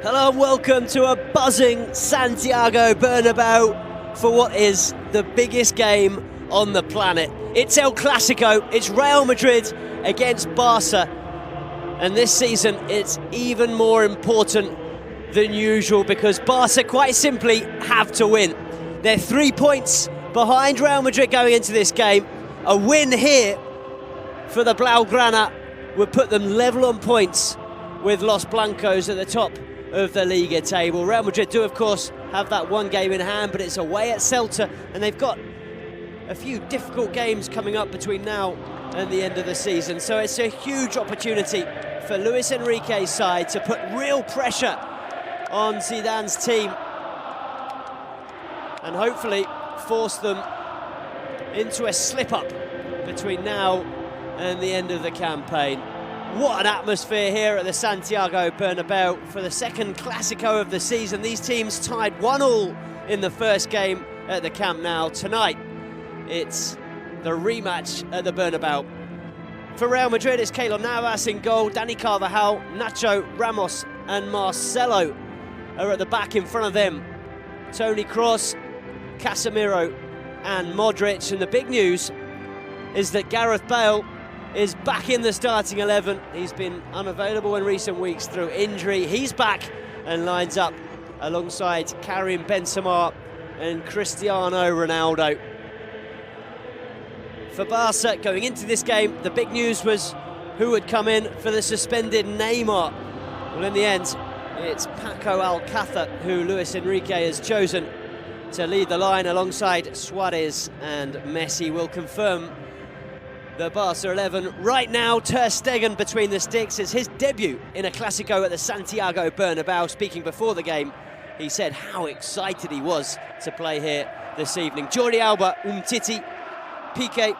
Hello and welcome to a buzzing Santiago Bernabeu for what is the biggest game on the planet. It's El Clasico, it's Real Madrid against Barca, and this season it's even more important than usual because Barca quite simply have to win. They're 3 points behind Real Madrid going into this game. A win here for the Blaugrana would put them level on points with Los Blancos at the top of the Liga table. Real Madrid do, of course, have that one game in hand, but it's away at Celta, and they've got a few difficult games coming up between now and the end of the season. So it's a huge opportunity for Luis Enrique's side to put real pressure on Zidane's team and hopefully force them into a slip-up between now and the end of the campaign. What an atmosphere here at the Santiago Bernabeu for the second Clasico of the season. These teams tied 1-1 in the first game at the Camp Nou. Tonight, it's the rematch at the Bernabeu. For Real Madrid, it's Keylor Navas in goal, Dani Carvajal, Nacho, Ramos and Marcelo are at the back. In front of them, Toni Kroos, Casemiro and Modric. And the big news is that Gareth Bale is back in the starting 11. He's been unavailable in recent weeks through injury. He's back and lines up alongside Karim Benzema and Cristiano Ronaldo. For Barca, going into this game, the big news was who would come in for the suspended Neymar. Well, in the end, it's Paco Alcácer who Luis Enrique has chosen to lead the line alongside Suarez and Messi. Will confirm the Barca 11 right now. Ter Stegen between the sticks. It's his debut in a Clasico at the Santiago Bernabeu. Speaking before the game, he said how excited he was to play here this evening. Jordi Alba, Umtiti, Piqué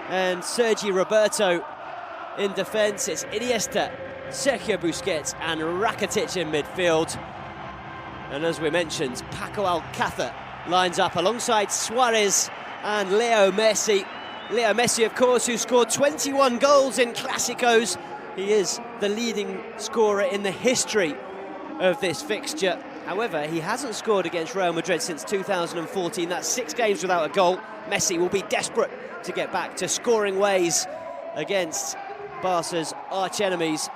and Sergi Roberto in defence. It's Iniesta, Sergio Busquets and Rakitic in midfield. And as we mentioned, Paco Alcácer lines up alongside Suarez and Leo Messi. Leo Messi, of course, who scored 21 goals in Clásicos. He is the leading scorer in the history of this fixture. However, he hasn't scored against Real Madrid since 2014. That's 6 games without a goal. Messi will be desperate to get back to scoring ways against Barca's arch-enemies.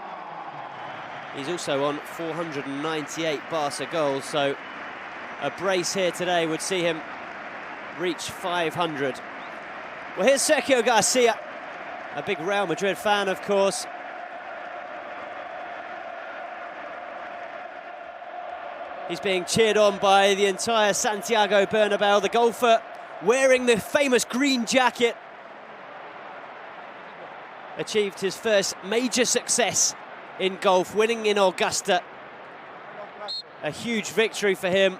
He's also on 498 Barca goals, so a brace here today would see him reach 500. Well, here's Sergio Garcia, a big Real Madrid fan, of course. He's being cheered on by the entire Santiago Bernabeu. The golfer wearing the famous green jacket achieved his first major success in golf, winning in Augusta. A huge victory for him.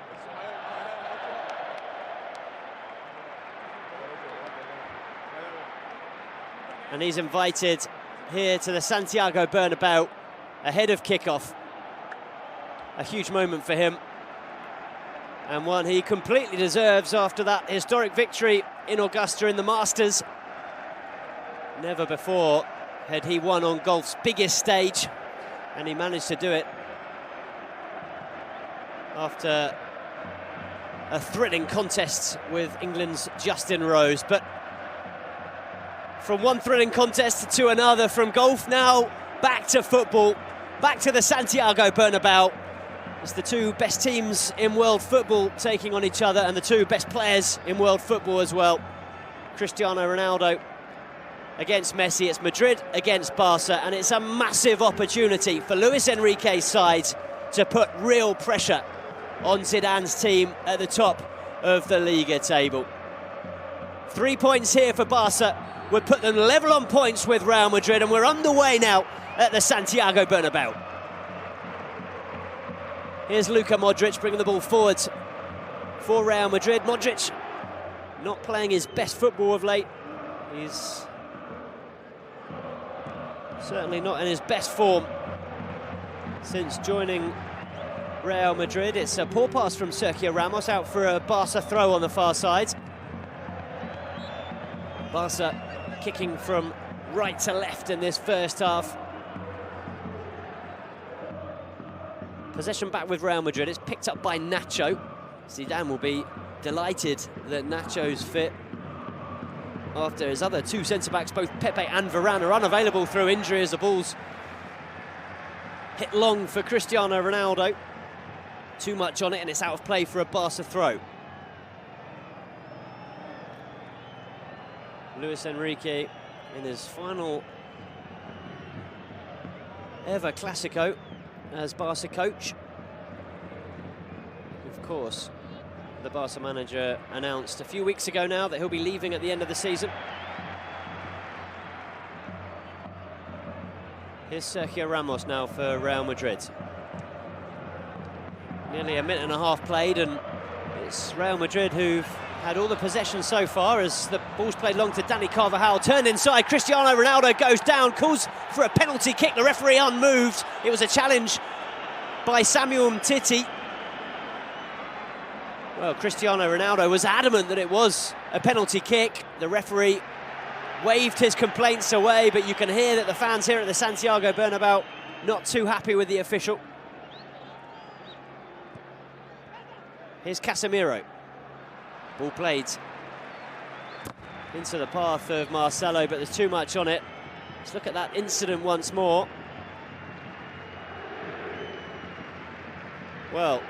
And he's invited here to the Santiago Bernabeu ahead of kickoff. A huge moment for him, and one he completely deserves after that historic victory in Augusta in the Masters. Never before had he won on golf's biggest stage, and he managed to do it after a thrilling contest with England's Justin Rose. But from one thrilling contest to another, from golf now back to football, back to the Santiago Bernabeu. It's the two best teams in world football taking on each other, and the two best players in world football as well. Cristiano Ronaldo against Messi. It's Madrid against Barca, and it's a massive opportunity for Luis Enrique's side to put real pressure on Zidane's team at the top of the Liga table. 3 points here for Barca would put them level on points with Real Madrid, and we're underway now at the Santiago Bernabeu. Here's Luka Modric bringing the ball forward for Real Madrid. Modric not playing his best football of late. He's certainly not in his best form since joining Real Madrid. It's a poor pass from Sergio Ramos out for a Barca throw on the far side. Barca kicking from right to left in this first half. Possession back with Real Madrid. It's picked up by Nacho. Zidane will be delighted that Nacho's fit after his other two centre-backs, both Pepe and Varane, are unavailable through injury as the ball's hit long for Cristiano Ronaldo. Too much on it and it's out of play for a Barca throw. Luis Enrique in his final ever Clásico as Barca coach. Of course, the Barca manager announced a few weeks ago now that he'll be leaving at the end of the season. Here's Sergio Ramos now for Real Madrid. Nearly a minute and a half played, and it's Real Madrid who've had all the possession so far as the ball's played long to Dani Carvajal. Turned inside, Cristiano Ronaldo goes down, calls for a penalty kick. The referee unmoved. It was a challenge by Samuel Umtiti. Well, Cristiano Ronaldo was adamant that it was a penalty kick. The referee waved his complaints away, but you can hear that the fans here at the Santiago Bernabeu not too happy with the official. Here's Casemiro. Ball played into the path of Marcelo, but there's too much on it. Let's look at that incident once more. Well,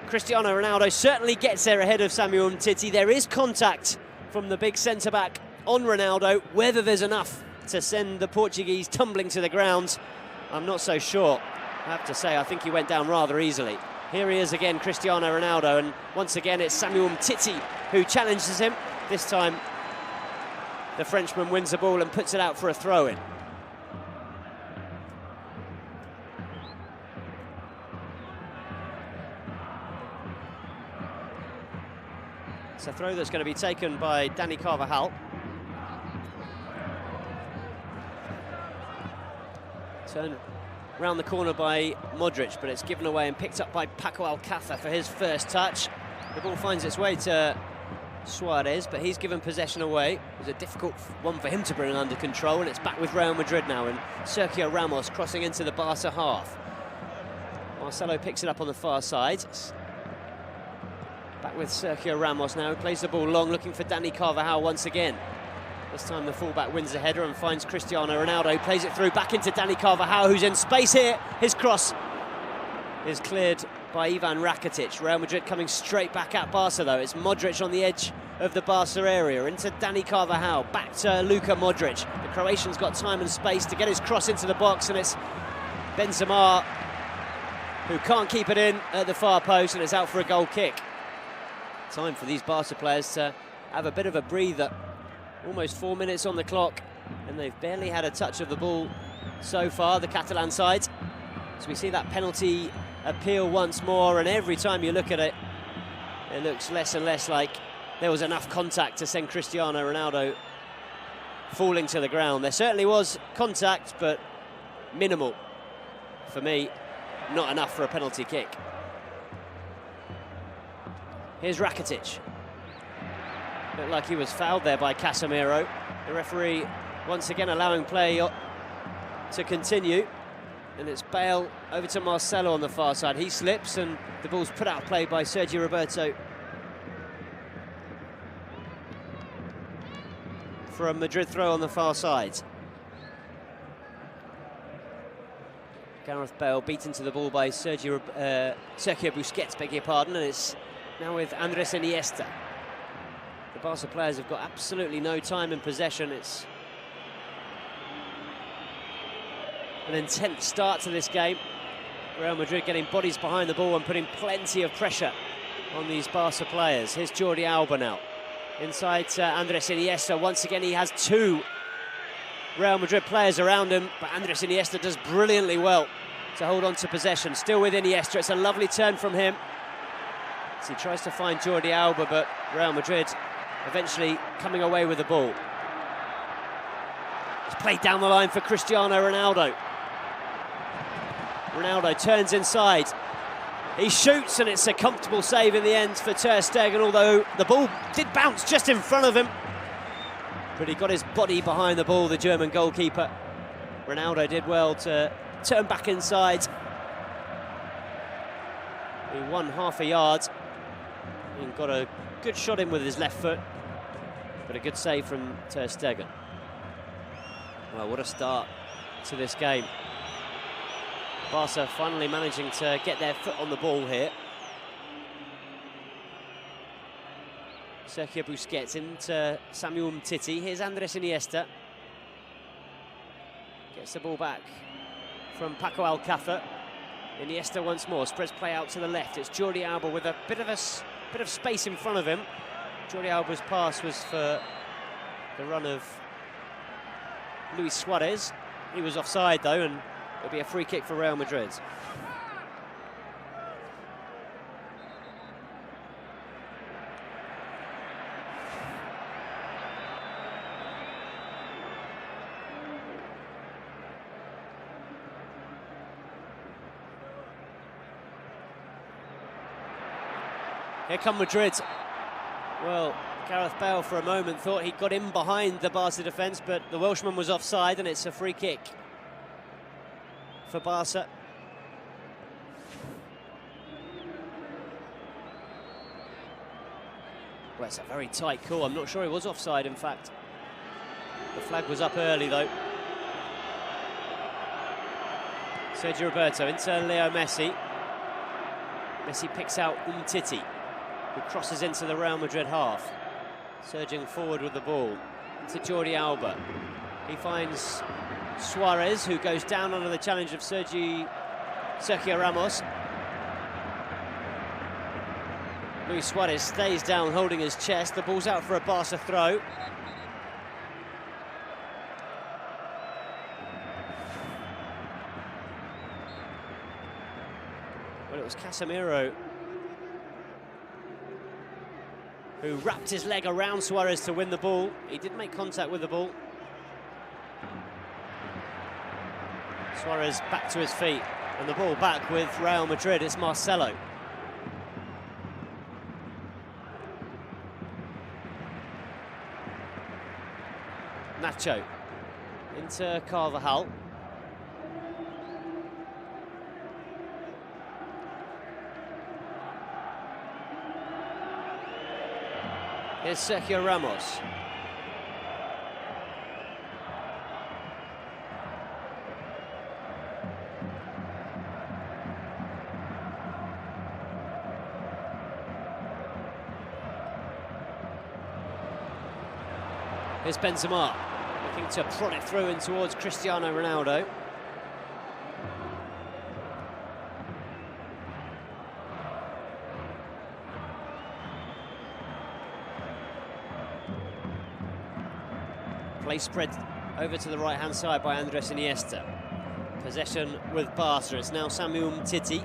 Cristiano Ronaldo certainly gets there ahead of Samuel Umtiti. There is contact from the big centre-back on Ronaldo. Whether there's enough to send the Portuguese tumbling to the ground, I'm not so sure. I have to say, I think he went down rather easily. Here he is again, Cristiano Ronaldo, and once again it's Samuel Umtiti who challenges him. This time the Frenchman wins the ball and puts it out for a throw-in. It's a throw that's going to be taken by Dani Carvajal. Turned round the corner by Modric, but it's given away and picked up by Paco Alcácer for his first touch. The ball finds its way to Suarez, but he's given possession away. It was a difficult one for him to bring under control, and it's back with Real Madrid now, and Sergio Ramos crossing into the Barca half. Marcelo picks it up on the far side. Back with Sergio Ramos now, who plays the ball long, looking for Dani Carvajal once again. This time the fullback wins the header and finds Cristiano Ronaldo, plays it through back into Dani Carvajal, who's in space here. His cross is cleared by Ivan Rakitic. Real Madrid coming straight back at Barca though. It's Modric on the edge of the Barca area, into Dani Carvajal, back to Luka Modric. The Croatian's got time and space to get his cross into the box, and it's Benzema who can't keep it in at the far post, and it's out for a goal kick. Time for these Barca players to have a bit of a breather. Almost 4 minutes on the clock, and they've barely had a touch of the ball so far, the Catalan side. So we see that penalty appeal once more, and every time you look at it, it looks less and less like there was enough contact to send Cristiano Ronaldo falling to the ground. There certainly was contact, but minimal. For me, not enough for a penalty kick. Here's Rakitic. Looked like he was fouled there by Casemiro. The referee once again allowing play to continue. And it's Bale over to Marcelo on the far side. He slips and the ball's put out of play by Sergio Roberto. For a Madrid throw on the far side. Gareth Bale beaten to the ball by Sergio Busquets, beg your pardon, and it's now with Andres Iniesta. The Barca players have got absolutely no time in possession. It's an intense start to this game. Real Madrid getting bodies behind the ball and putting plenty of pressure on these Barca players. Here's Jordi Alba now. Inside to Andres Iniesta. Once again, he has two Real Madrid players around him, but Andres Iniesta does brilliantly well to hold on to possession. Still with Iniesta. It's a lovely turn from him. As he tries to find Jordi Alba, but Real Madrid eventually coming away with the ball. It's played down the line for Cristiano Ronaldo. Ronaldo turns inside. He shoots, and it's a comfortable save in the end for Ter Stegen, although the ball did bounce just in front of him. But he got his body behind the ball, the German goalkeeper. Ronaldo did well to turn back inside He won half a yard and got a good shot in with his left foot, but a good save from Ter Stegen. Well, what a start to this game. Barca finally managing to get their foot on the ball here. Sergio Busquets into Samuel Umtiti. Here's Andres Iniesta. Gets the ball back from Paco Alcácer. Iniesta once more, spreads play out to the left. It's Jordi Alba with a bit of space in front of him. Jordi Alba's pass was for the run of Luis Suarez. He was offside though, and it'll be a free kick for Real Madrid. Here come Madrid. Well, Gareth Bale for a moment thought he got in behind the Barca defence, but the Welshman was offside, and it's a free kick for Barca. Well, it's a very tight call. I'm not sure he was offside, in fact. The flag was up early, though. Sergio Roberto into Leo Messi. Messi picks out Umtiti, who crosses into the Real Madrid half. Surging forward with the ball to Jordi Alba. He finds Suarez, who goes down under the challenge of Sergio Ramos. Luis Suarez stays down holding his chest. The ball's out for a Barca throw. Well, it was Casemiro who wrapped his leg around Suarez to win the ball. He did make contact with the ball. Suarez back to his feet, and the ball back with Real Madrid. It's Marcelo. Nacho into Carvajal. Here's Sergio Ramos. Here's Benzema, looking to prod it through in towards Cristiano Ronaldo. Play spread over to the right-hand side by Andres Iniesta. Possession with Barca. It's now Samuel Umtiti.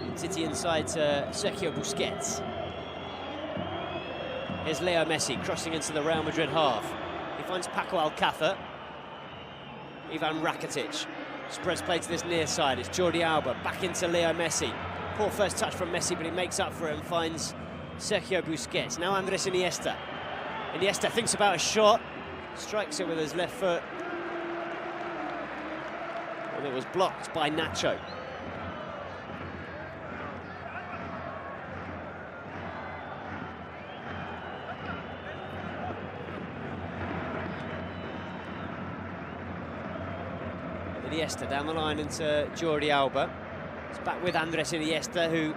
Umtiti inside to Sergio Busquets. Here's Leo Messi crossing into the Real Madrid half. He finds Paco Alcácer. Ivan Rakitic spreads play to this near side. It's Jordi Alba back into Leo Messi. Poor first touch from Messi, but he makes up for it and finds Sergio Busquets. Now Andres Iniesta. Iniesta thinks about a shot, strikes it with his left foot, and it was blocked by Nacho. Iniesta down the line into Jordi Alba. It's back with Andres Iniesta, who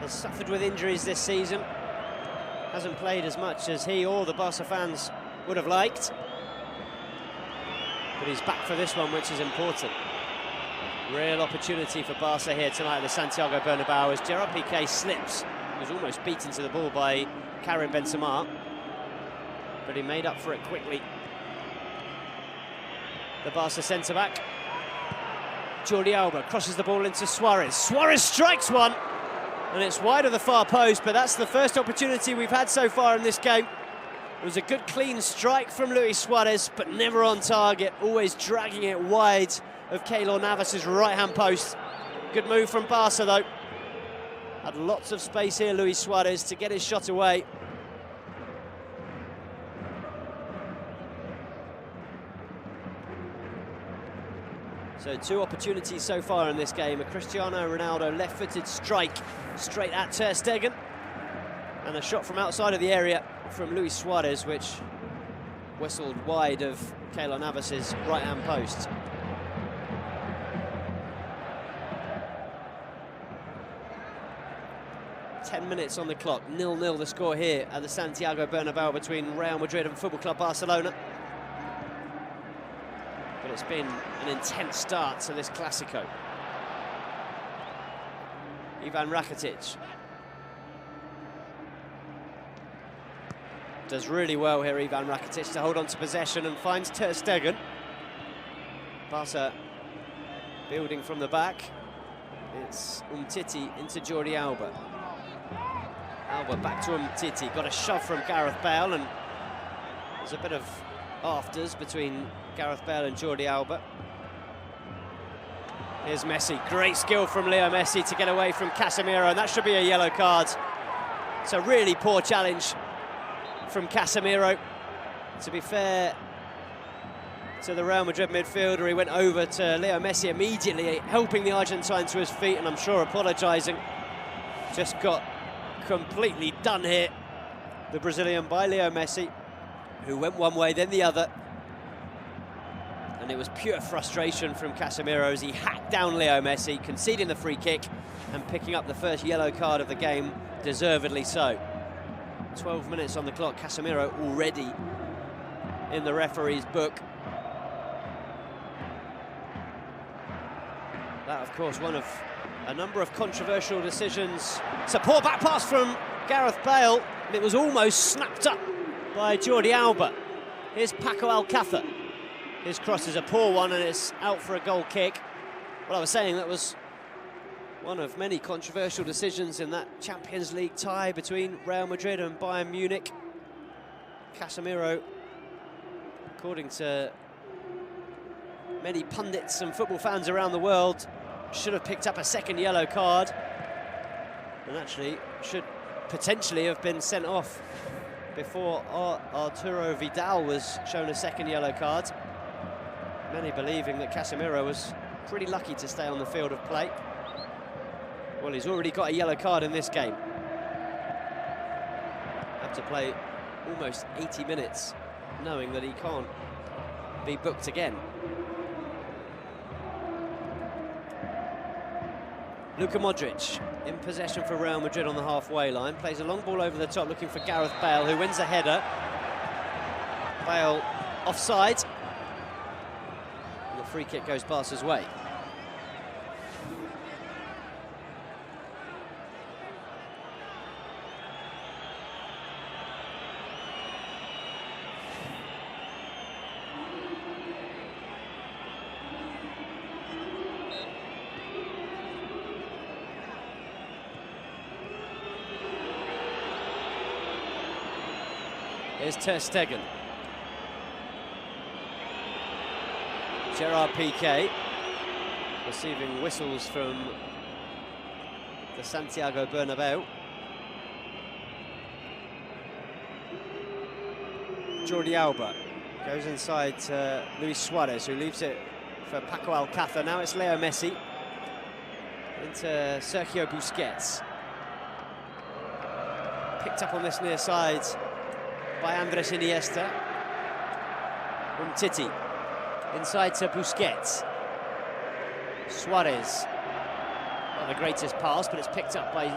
has suffered with injuries this season. Hasn't played as much as he or the Barca fans would have liked. But he's back for this one, which is important. Real opportunity for Barca here tonight at the Santiago Bernabéu as Gerard Piqué slips. He was almost beaten to the ball by Karim Benzema, but he made up for it quickly. The Barca centre-back, Jordi Alba, crosses the ball into Suarez. Suarez strikes one! And it's wide of the far post, but that's the first opportunity we've had so far in this game. It was a good, clean strike from Luis Suarez, but never on target, always dragging it wide of Keylor Navas's right-hand post. Good move from Barca, though. Had lots of space here, Luis Suarez, to get his shot away. So 2 opportunities so far in this game. A Cristiano Ronaldo left-footed strike straight at Ter Stegen. And a shot from outside of the area from Luis Suarez, which whistled wide of Keylor Navas's right-hand post. Ten minutes on the clock, 0-0 the score here at the Santiago Bernabeu between Real Madrid and Football Club Barcelona. But it's been an intense start to this Clásico. Ivan Rakitic does really well here, Ivan Rakitic, to hold on to possession and finds Ter Stegen. Barca building from the back. It's Umtiti into Jordi Alba. Alba back to Umtiti, got a shove from Gareth Bale, and there's a bit of afters between Gareth Bale and Jordi Alba. Here's Messi, great skill from Leo Messi to get away from Casemiro, and that should be a yellow card. It's a really poor challenge from Casemiro. To be fair to the Real Madrid midfielder, he went over to Leo Messi immediately, helping the Argentine to his feet, and I'm sure apologising. Just got completely done here, the Brazilian, by Leo Messi, who went one way then the other. And it was pure frustration from Casemiro as he hacked down Leo Messi, conceding the free kick and picking up the first yellow card of the game, deservedly so. 12 minutes on the clock, Casemiro already in the referee's book. That, of course, one of a number of controversial decisions. It's a poor back pass from Gareth Bale, and it was almost snapped up by Jordi Alba. Here's Paco Alcácer. His cross is a poor one, and it's out for a goal kick. Well, I was saying that was one of many controversial decisions in that Champions League tie between Real Madrid and Bayern Munich. Casemiro, according to many pundits and football fans around the world, should have picked up a second yellow card, and actually should potentially have been sent off before Arturo Vidal was shown a second yellow card. Many believing that Casemiro was pretty lucky to stay on the field of play. Well, he's already got a yellow card in this game. Have to play almost 80 minutes knowing that he can't be booked again. Luka Modric in possession for Real Madrid on the halfway line, plays a long ball over the top looking for Gareth Bale, who wins a header. Bale offside. And the free kick goes Barca's way. Here's Ter Stegen. Gerard Piqué receiving whistles from the Santiago Bernabeu. Jordi Alba goes inside to Luis Suarez, who leaves it for Paco Alcácer. Now it's Leo Messi into Sergio Busquets. Picked up on this near side by Andres Iniesta. Umtiti inside to Busquets. Suarez, not the greatest pass, but it's picked up by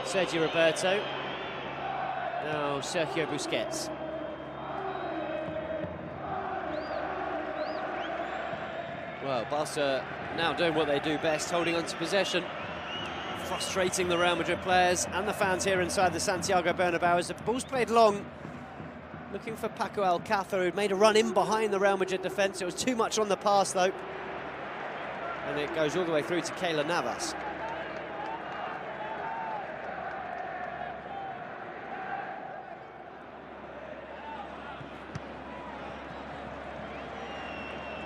Sergio Roberto. Now Sergio Busquets. Well, Barca now doing what they do best, holding on to possession, frustrating the Real Madrid players and the fans here inside the Santiago Bernabeu as the ball's played long. Looking for Paco Alcácer, who'd made a run in behind the Real Madrid defence. It was too much on the pass, though. And it goes all the way through to Keylor Navas.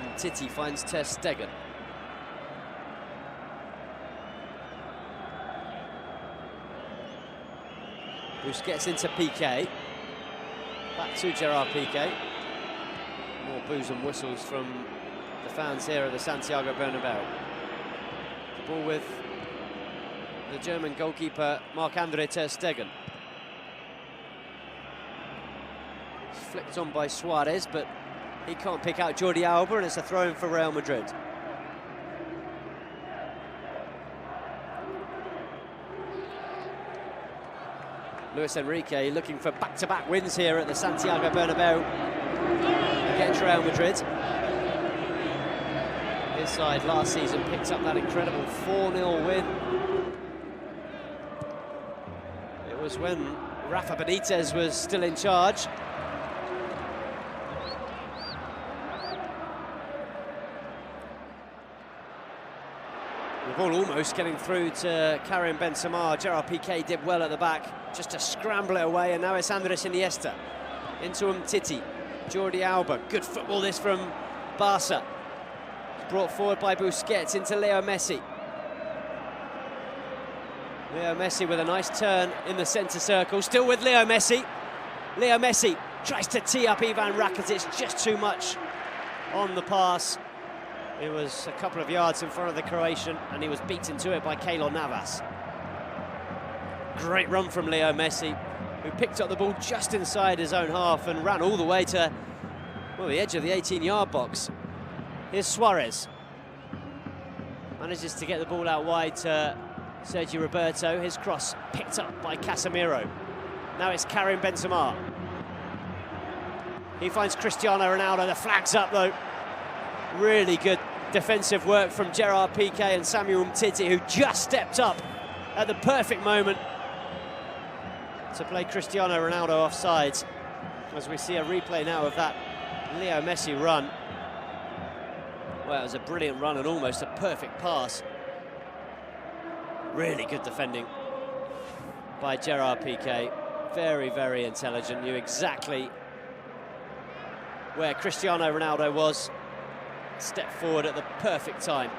And Titi finds Ter Stegen. Busquets into Piqué. Back to Gerard Piqué. More boos and whistles from the fans here at the Santiago Bernabeu. The ball with the German goalkeeper Marc-Andre ter Stegen. It's flicked on by Suarez, but he can't pick out Jordi Alba, and it's a throw-in for Real Madrid. Luis Enrique looking for back-to-back wins here at the Santiago Bernabeu against Real Madrid. His side last season picked up that incredible 4-0 win. It was when Rafa Benitez was still in charge. The ball almost getting through to Karim Benzema. Gerard Piqué did well at the back, just to scramble it away, and now it's Andres Iniesta. Into Umtiti, Jordi Alba. Good football this from Barca. Brought forward by Busquets into Leo Messi. Leo Messi with a nice turn in the centre circle, still with Leo Messi. Leo Messi tries to tee up Ivan Rakitic, just too much on the pass. It was a couple of yards in front of the Croatian, and he was beaten to it by Keylor Navas. Great run from Leo Messi, who picked up the ball just inside his own half and ran all the way to, well, the edge of the 18-yard box. Here's Suarez. Manages to get the ball out wide to Sergio Roberto. His cross picked up by Casemiro. Now it's Karim Benzema. He finds Cristiano Ronaldo. The flag's up, though. Really good defensive work from Gerard Piqué and Samuel Umtiti, who just stepped up at the perfect moment to play Cristiano Ronaldo offside. As we see a replay now of that Leo Messi run. Well, it was a brilliant run and almost a perfect pass. Really good defending by Gerard Piqué. Very, very intelligent. Knew exactly where Cristiano Ronaldo was. Step forward at the perfect time.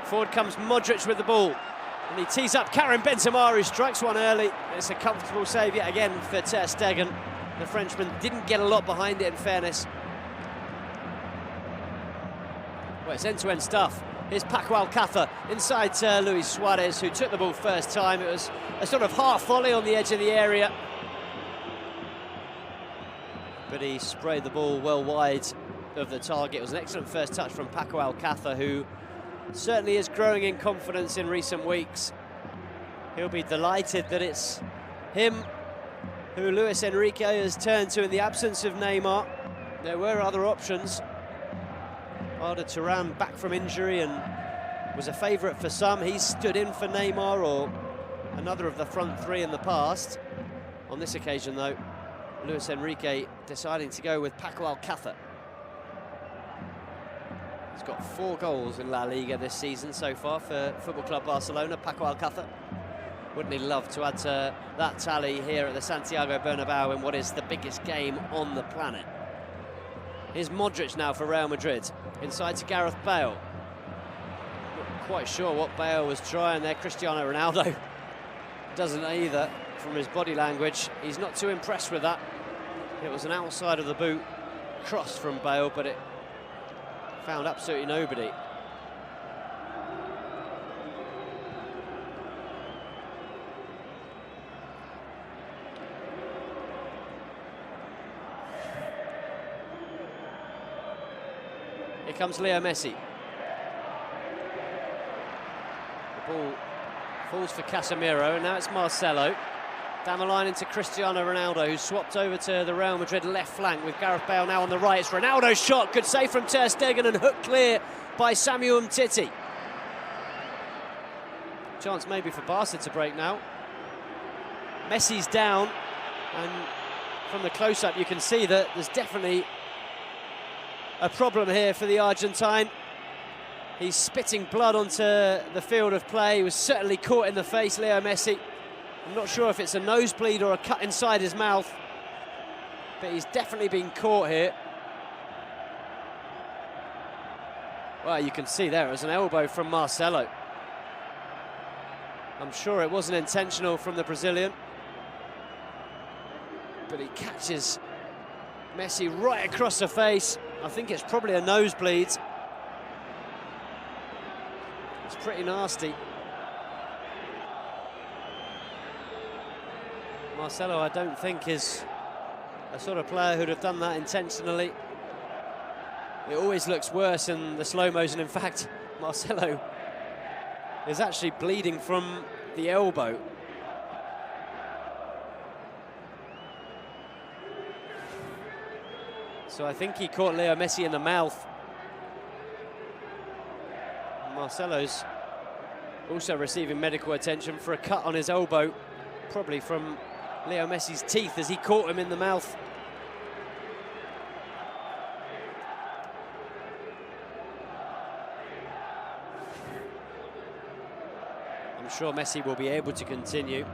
Forward comes Modric with the ball, and he tees up Karim Benzema, who strikes one early. It's a comfortable save yet again for ter Stegen. The Frenchman didn't get a lot behind it, in fairness. Well, it's end-to-end stuff. Here's Paco Alcácer inside to Luis Suarez, who took the ball first time. It was a sort of half volley on the edge of the area, but he sprayed the ball well wide of the target. It was an excellent first touch from Paco Alcácer, who certainly is growing in confidence in recent weeks. He'll be delighted that it's him who Luis Enrique has turned to in the absence of Neymar. There were other options. Arda Turan back from injury and was a favourite for some. He's stood in for Neymar or another of the front three in the past. On this occasion, though, Luis Enrique deciding to go with Paco Alcácer. He's got 4 goals in La Liga this season so far for Football Club Barcelona, Paco Alcácer. Wouldn't he love to add to that tally here at the Santiago Bernabeu in what is the biggest game on the planet? Here's Modric now for Real Madrid, inside to Gareth Bale. Not quite sure what Bale was trying there. Cristiano Ronaldo doesn't either from his body language. He's not too impressed with that. It was an outside of the boot cross from Bale, but it found absolutely nobody. Here comes Leo Messi. The ball falls for Casemiro, and now it's Marcelo. Down the line into Cristiano Ronaldo, who's swapped over to the Real Madrid left flank with Gareth Bale now on the right. It's Ronaldo's shot, good save from ter Stegen and hooked clear by Samuel Umtiti. Chance maybe for Barca to break now. Messi's down, and from the close-up you can see that there's definitely a problem here for the Argentine. He's spitting blood onto the field of play. He was certainly caught in the face, Leo Messi. I'm not sure if it's a nosebleed or a cut inside his mouth, but he's definitely been caught here. Well, you can see there it was an elbow from Marcelo. I'm sure it wasn't intentional from the Brazilian, but he catches Messi right across the face. I think it's probably a nosebleed. It's pretty nasty. Marcelo, I don't think, is a sort of player who'd have done that intentionally. It always looks worse in the slow-mos, and in fact, Marcelo is actually bleeding from the elbow. So I think he caught Leo Messi in the mouth. Marcelo's also receiving medical attention for a cut on his elbow, probably from Leo Messi's teeth as he caught him in the mouth. I'm sure Messi will be able to continue.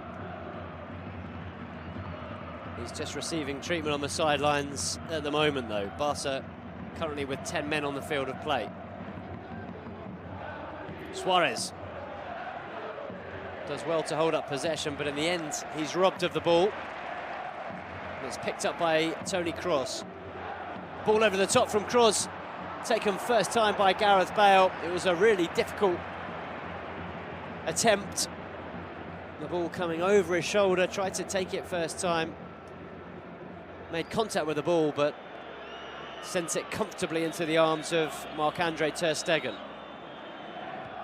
He's just receiving treatment on the sidelines at the moment, though. Barca currently with 10 men on the field of play. Suarez does well to hold up possession, but in the end, he's robbed of the ball. It's picked up by Toni Kroos. Ball over the top from Kroos, taken first time by Gareth Bale. It was a really difficult attempt. The ball coming over his shoulder, tried to take it first time. Made contact with the ball, but sent it comfortably into the arms of Marc-Andre ter Stegen.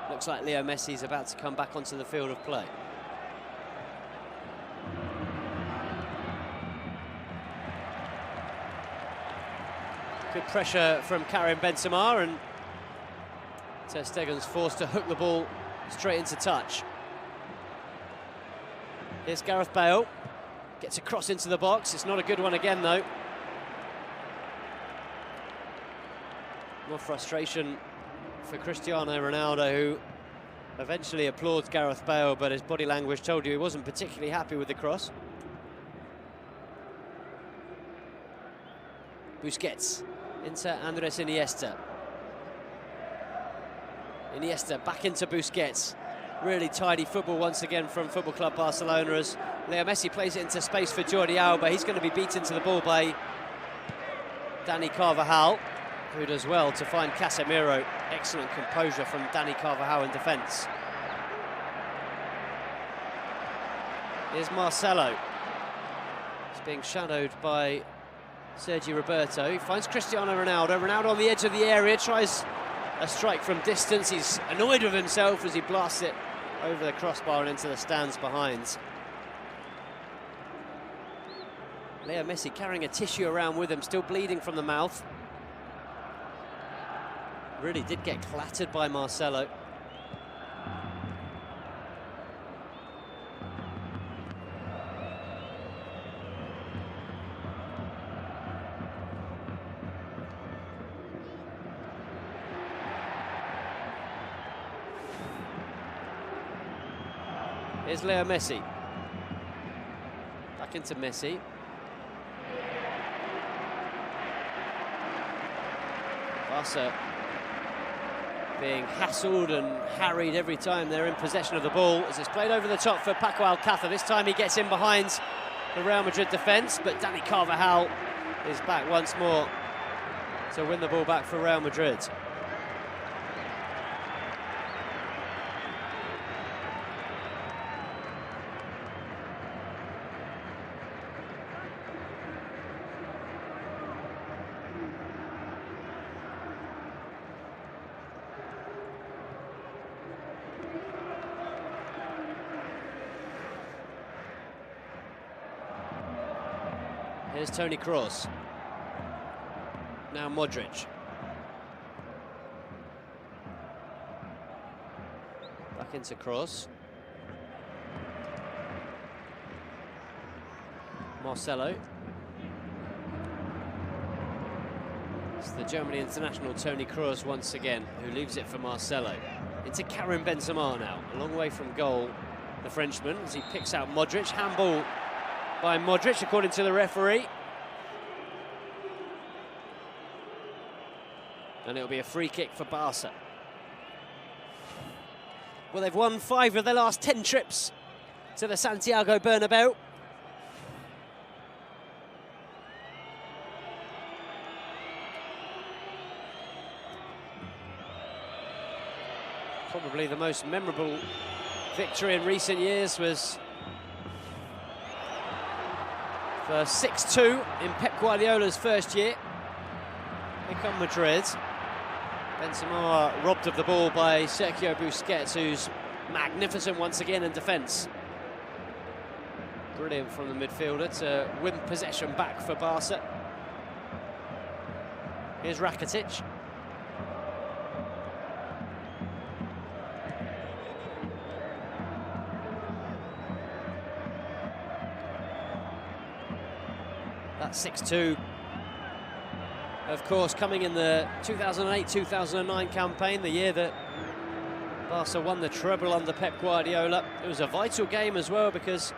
Looks like Leo Messi's about to come back onto the field of play. Good pressure from Karim Benzema, and ter Stegen's forced to hook the ball straight into touch. Here's Gareth Bale. Gets a cross into the box. It's not a good one again, though. More frustration for Cristiano Ronaldo, who eventually applauds Gareth Bale, but his body language told you he wasn't particularly happy with the cross. Busquets into Andres Iniesta. Iniesta back into Busquets. Really tidy football once again from Football Club Barcelona as Leo Messi plays it into space for Jordi Alba. He's going to be beaten to the ball by Dani Carvajal, who does well to find Casemiro. Excellent composure from Dani Carvajal in defence. Here's Marcelo. He's being shadowed by Sergi Roberto. He finds Cristiano Ronaldo. Ronaldo on the edge of the area, tries a strike from distance. He's annoyed with himself as he blasts it over the crossbar and into the stands behind. Leo Messi carrying a tissue around with him, still bleeding from the mouth. Really did get clattered by Marcelo. Here's Leo Messi. Back into Messi. Barca being hassled and harried every time they're in possession of the ball as it's played over the top for Paco Alcácer. This time he gets in behind the Real Madrid defence, but Dani Carvajal is back once more to win the ball back for Real Madrid. Here's Toni Kroos. Now Modric. Back into Kroos. Marcelo. It's the Germany international Toni Kroos once again, who leaves it for Marcelo. Into Karim Benzema now, a long way from goal, the Frenchman, as he picks out Modric. Handball by Modric, according to the referee. And it'll be a free kick for Barca. Well, they've won 5 of their last 10 trips to the Santiago Bernabeu. Probably the most memorable victory in recent years was the 6-2 in Pep Guardiola's first year. Here come Madrid. Benzema robbed of the ball by Sergio Busquets, who's magnificent once again in defence. Brilliant from the midfielder to win possession back for Barca. Here's Rakitic. That 6-2, of course, coming in the 2008-2009 campaign, the year that Barca won the treble under Pep Guardiola. It was a vital game as well because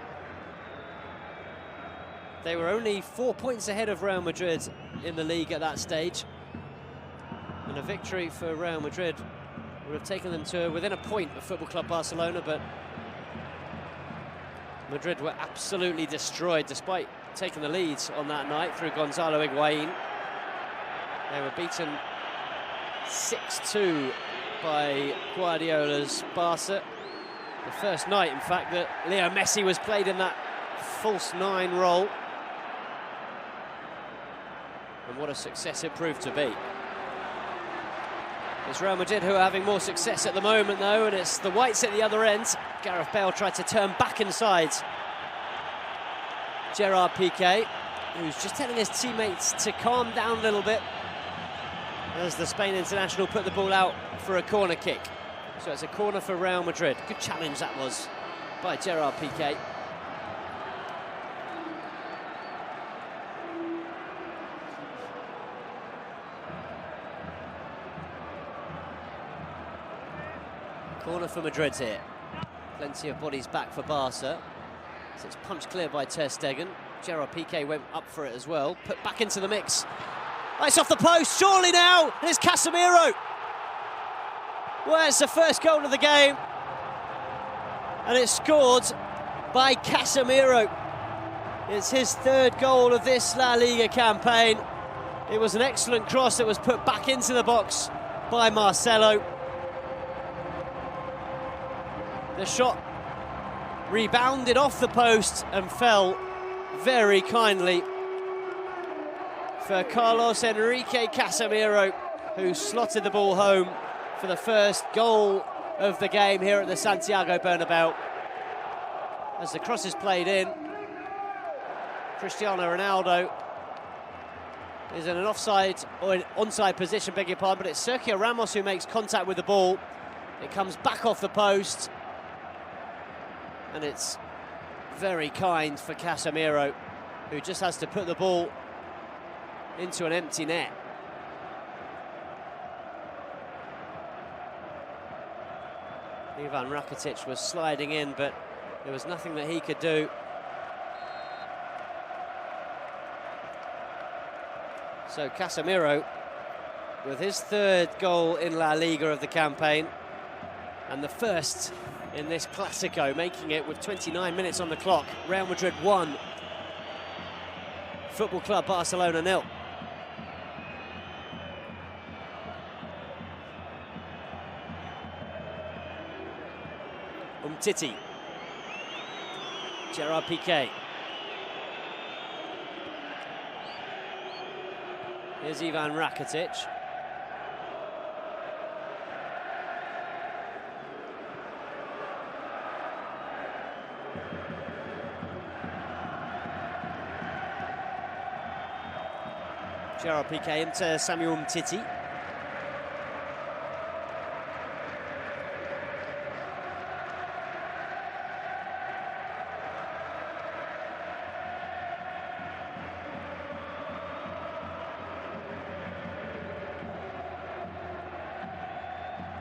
they were only 4 points ahead of Real Madrid in the league at that stage. And a victory for Real Madrid would have taken them to within a point of Football Club Barcelona, but Madrid were absolutely destroyed despite taking the lead on that night through Gonzalo Higuain. They were beaten 6-2 by Guardiola's Barca. The first night, in fact, that Leo Messi was played in that false nine role. And what a success it proved to be. It's Real Madrid who are having more success at the moment, though, and it's the whites at the other end. Gareth Bale tried to turn back inside Gerard Piqué, who's just telling his teammates to calm down a little bit as the Spain international put the ball out for a corner kick. So it's a corner for Real Madrid. Good challenge that was by Gerard Piqué. Corner for Madrid here. Plenty of bodies back for Barca. So it's punched clear by Ter Stegen. Gerard Piqué went up for it as well. Put back into the mix. Oh, it's off the post, surely now. And it's Casemiro. Well, it's the first goal of the game. And it's scored by Casemiro. It's his third goal of this La Liga campaign. It was an excellent cross that was put back into the box by Marcelo. The shot rebounded off the post and fell very kindly for Carlos Enrique Casemiro, who slotted the ball home for the first goal of the game here at the Santiago Bernabeu. As the cross is played in, Cristiano Ronaldo is in an offside or an onside position, beg your pardon, but it's Sergio Ramos who makes contact with the ball. It comes back off the post, and it's very kind for Casemiro, who just has to put the ball into an empty net. Ivan Rakitic was sliding in, but there was nothing that he could do. So Casemiro, with his third goal in La Liga of the campaign, and the first in this Clásico, making it with 29 minutes on the clock. Real Madrid 1, Football Club Barcelona 0. Umtiti. Gerard Piqué. Here's Ivan Rakitic. Gerard Piqué into Samuel Umtiti.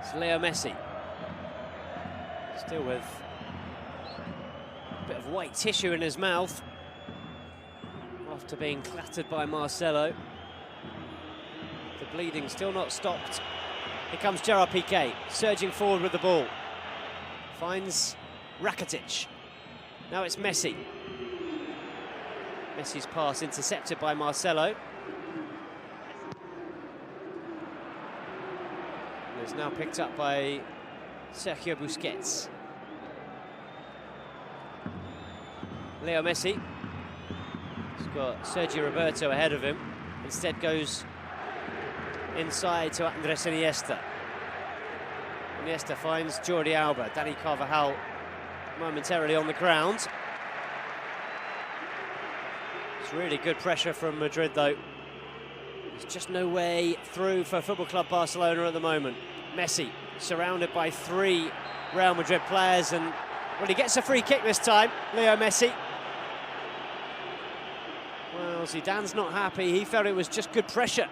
It's Leo Messi. Still with a bit of white tissue in his mouth after being clattered by Marcelo. The bleeding still not stopped. Here comes Gerard Piqué, surging forward with the ball. Finds Rakitic. Now it's Messi. Messi's pass intercepted by Marcelo. And it's now picked up by Sergio Busquets. Leo Messi. He's got Sergio Roberto ahead of him. Instead goes inside to Andres Iniesta. Iniesta finds Jordi Alba. Dani Carvajal momentarily on the ground. It's really good pressure from Madrid, though. There's just no way through for Football Club Barcelona at the moment. Messi surrounded by 3 Real Madrid players, and well, he gets a free kick this time, Leo Messi. Well, Zidane's not happy. He felt it was just good pressure.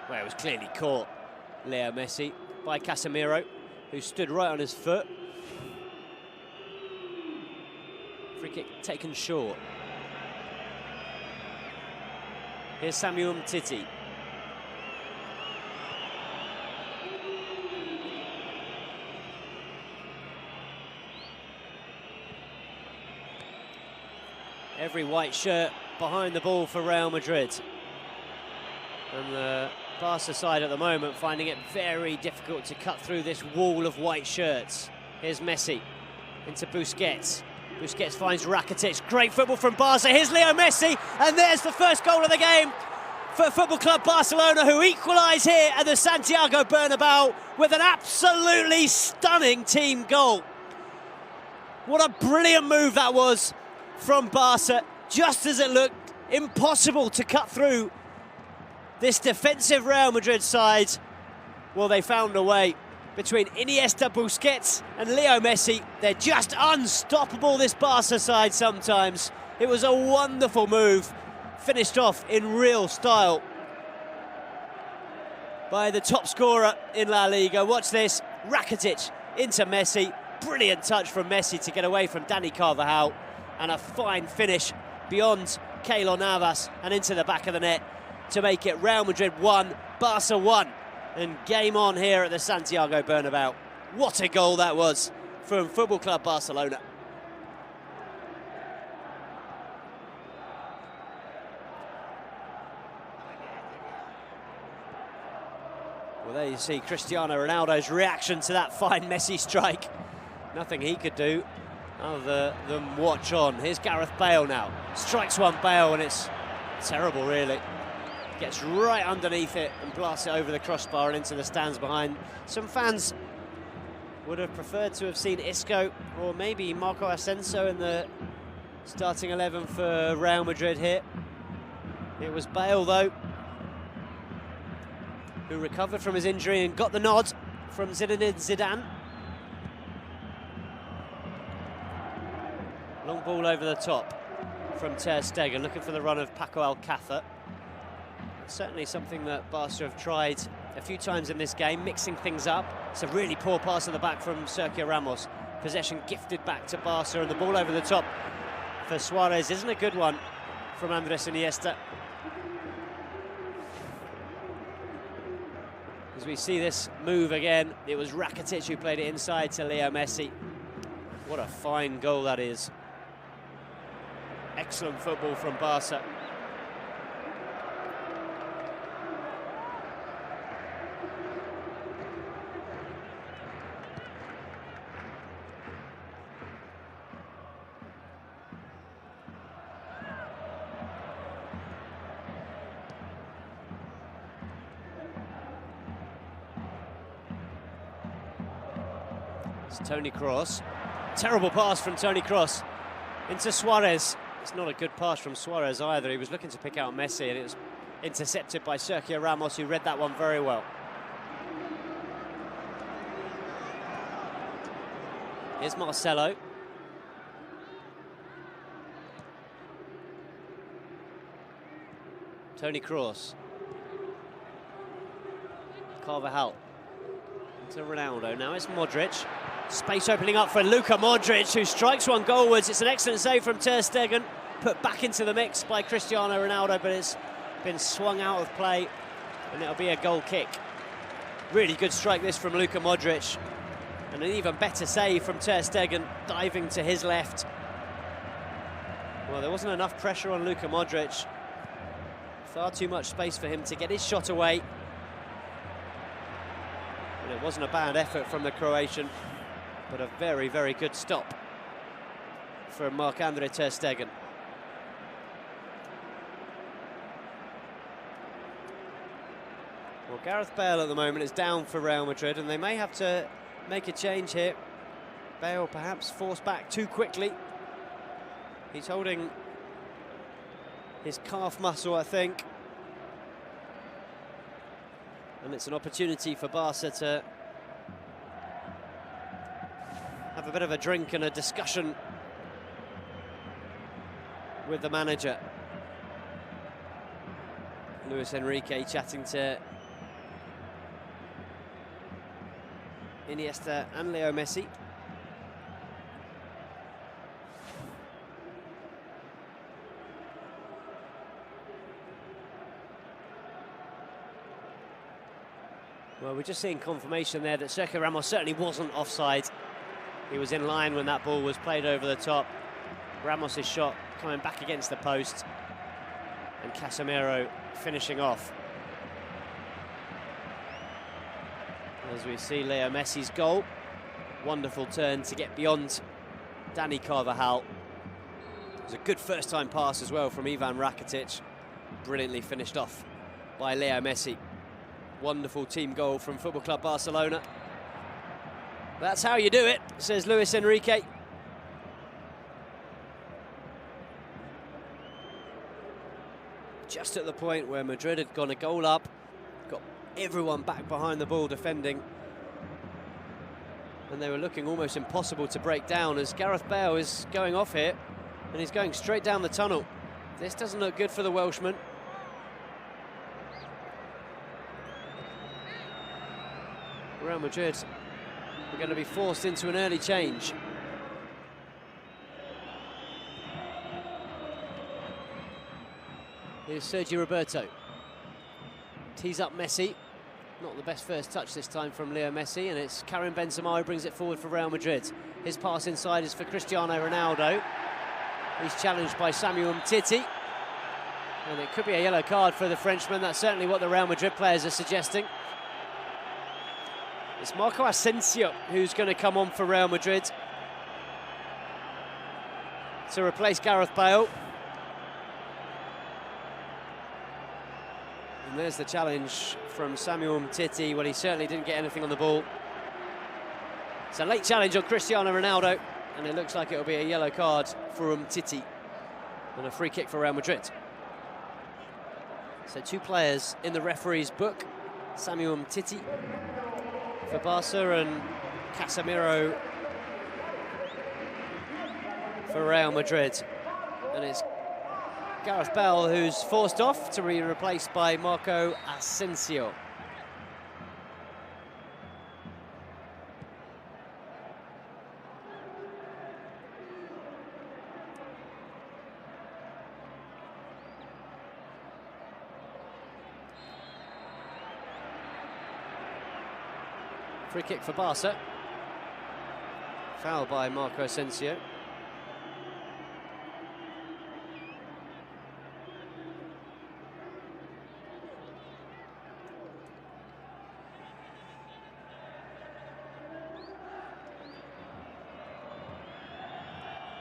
Well, it was clearly caught, Leo Messi, by Casemiro, who stood right on his foot. Free kick taken short. Here's Samuel Umtiti. Every white shirt behind the ball for Real Madrid. And the Barca side at the moment finding it very difficult to cut through this wall of white shirts. Here's Messi into Busquets. Busquets finds Rakitic. Great football from Barca. Here's Leo Messi, and there's the first goal of the game for Football Club Barcelona, who equalise here at the Santiago Bernabeu with an absolutely stunning team goal. What a brilliant move that was from Barca, just as it looked impossible to cut through this defensive Real Madrid side. Well, they found a way. Between Iniesta, Busquets and Leo Messi, they're just unstoppable, this Barca side sometimes. It was a wonderful move, finished off in real style by the top scorer in La Liga. Watch this, Rakitic into Messi. Brilliant touch from Messi to get away from Dani Carvajal, and a fine finish beyond Keylor Navas and into the back of the net to make it Real Madrid 1, Barca 1. And game on here at the Santiago Bernabeu. What a goal that was from Football Club Barcelona. Well, there you see Cristiano Ronaldo's reaction to that fine Messi strike. Nothing he could do other than watch on. Here's Gareth Bale now. Strikes one Bale, and it's terrible, really. Gets right underneath it and blasts it over the crossbar and into the stands behind. Some fans would have preferred to have seen Isco or maybe Marco Asensio in the starting 11 for Real Madrid here. It was Bale, though, who recovered from his injury and got the nod from Zinedine Zidane. Long ball over the top from Ter Stegen, looking for the run of Paco Alcácer. Certainly something that Barca have tried a few times in this game, mixing things up. It's a really poor pass at the back from Sergio Ramos. Possession gifted back to Barca, and the ball over the top for Suarez isn't a good one from Andres Iniesta. As we see this move again, it was Rakitic who played it inside to Leo Messi. What a fine goal that is. Excellent football from Barca. It's Toni Kroos. Terrible pass from Toni Kroos into Suarez. It's not a good pass from Suarez either. He was looking to pick out Messi, and it was intercepted by Sergio Ramos, who read that one very well. Here's Marcelo. Toni Kroos. Carvajal. Into Ronaldo. Now it's Modric. Space opening up for Luka Modric, who strikes one goalwards. It's an excellent save from Ter Stegen. Put back into the mix by Cristiano Ronaldo, but it's been swung out of play, and it'll be a goal kick. Really good strike this from Luka Modric. And an even better save from Ter Stegen, diving to his left. Well, there wasn't enough pressure on Luka Modric. Far too much space for him to get his shot away. And it wasn't a bad effort from the Croatian, but a very, very good stop from Marc-Andre ter Stegen. Well, Gareth Bale at the moment is down for Real Madrid, and they may have to make a change here. Bale perhaps forced back too quickly. He's holding his calf muscle, I think. And it's an opportunity for Barca to have a bit of a drink and a discussion with the manager. Luis Enrique chatting to Iniesta and Leo Messi. Well, we're just seeing confirmation there that Sergio Ramos certainly wasn't offside. He was in line when that ball was played over the top. Ramos' shot coming back against the post, and Casemiro finishing off. As we see Leo Messi's goal. Wonderful turn to get beyond Dani Carvajal. It was a good first-time pass as well from Ivan Rakitic. Brilliantly finished off by Leo Messi. Wonderful team goal from Football Club Barcelona. That's how you do it, says Luis Enrique. Just at the point where Madrid had gone a goal up, got everyone back behind the ball defending, and they were looking almost impossible to break down as Gareth Bale is going off here, and he's going straight down the tunnel. This doesn't look good for the Welshman. Real Madrid are going to be forced into an early change. Here's Sergio Roberto. Tees up Messi. Not the best first touch this time from Leo Messi, and it's Karim Benzema who brings it forward for Real Madrid. His pass inside is for Cristiano Ronaldo. He's challenged by Samuel Umtiti. And it could be a yellow card for the Frenchman. That's certainly what the Real Madrid players are suggesting. It's Marco Asensio who's going to come on for Real Madrid to replace Gareth Bale. And there's the challenge from Samuel Umtiti. Well, he certainly didn't get anything on the ball. It's a late challenge on Cristiano Ronaldo, and it looks like it'll be a yellow card for Umtiti and a free kick for Real Madrid. So two players in the referee's book, Samuel Umtiti for Barca and Casemiro for Real Madrid. And it's Gareth Bale who's forced off to be replaced by Marco Asensio. Free kick for Barca. Foul by Marco Asensio.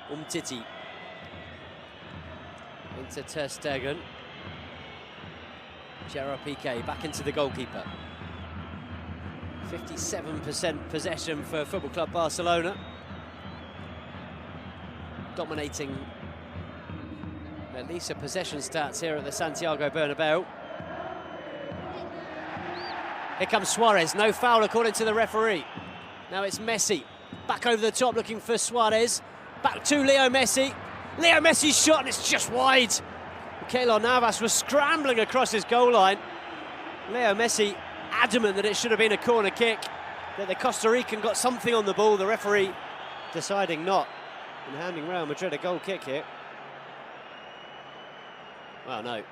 Umtiti into ter Stegen. Gerard Piqué back into the goalkeeper. 57% possession for Football Club Barcelona. Dominating at least the possession stats here at the Santiago Bernabeu. Here comes Suarez, no foul according to the referee. Now it's Messi, back over the top looking for Suarez. Back to Leo Messi. Leo Messi's shot, and it's just wide. Keylor Navas was scrambling across his goal line. Leo Messi adamant that it should have been a corner kick, that the Costa Rican got something on the ball. The referee deciding not, and handing Real Madrid a goal kick here. Well, no,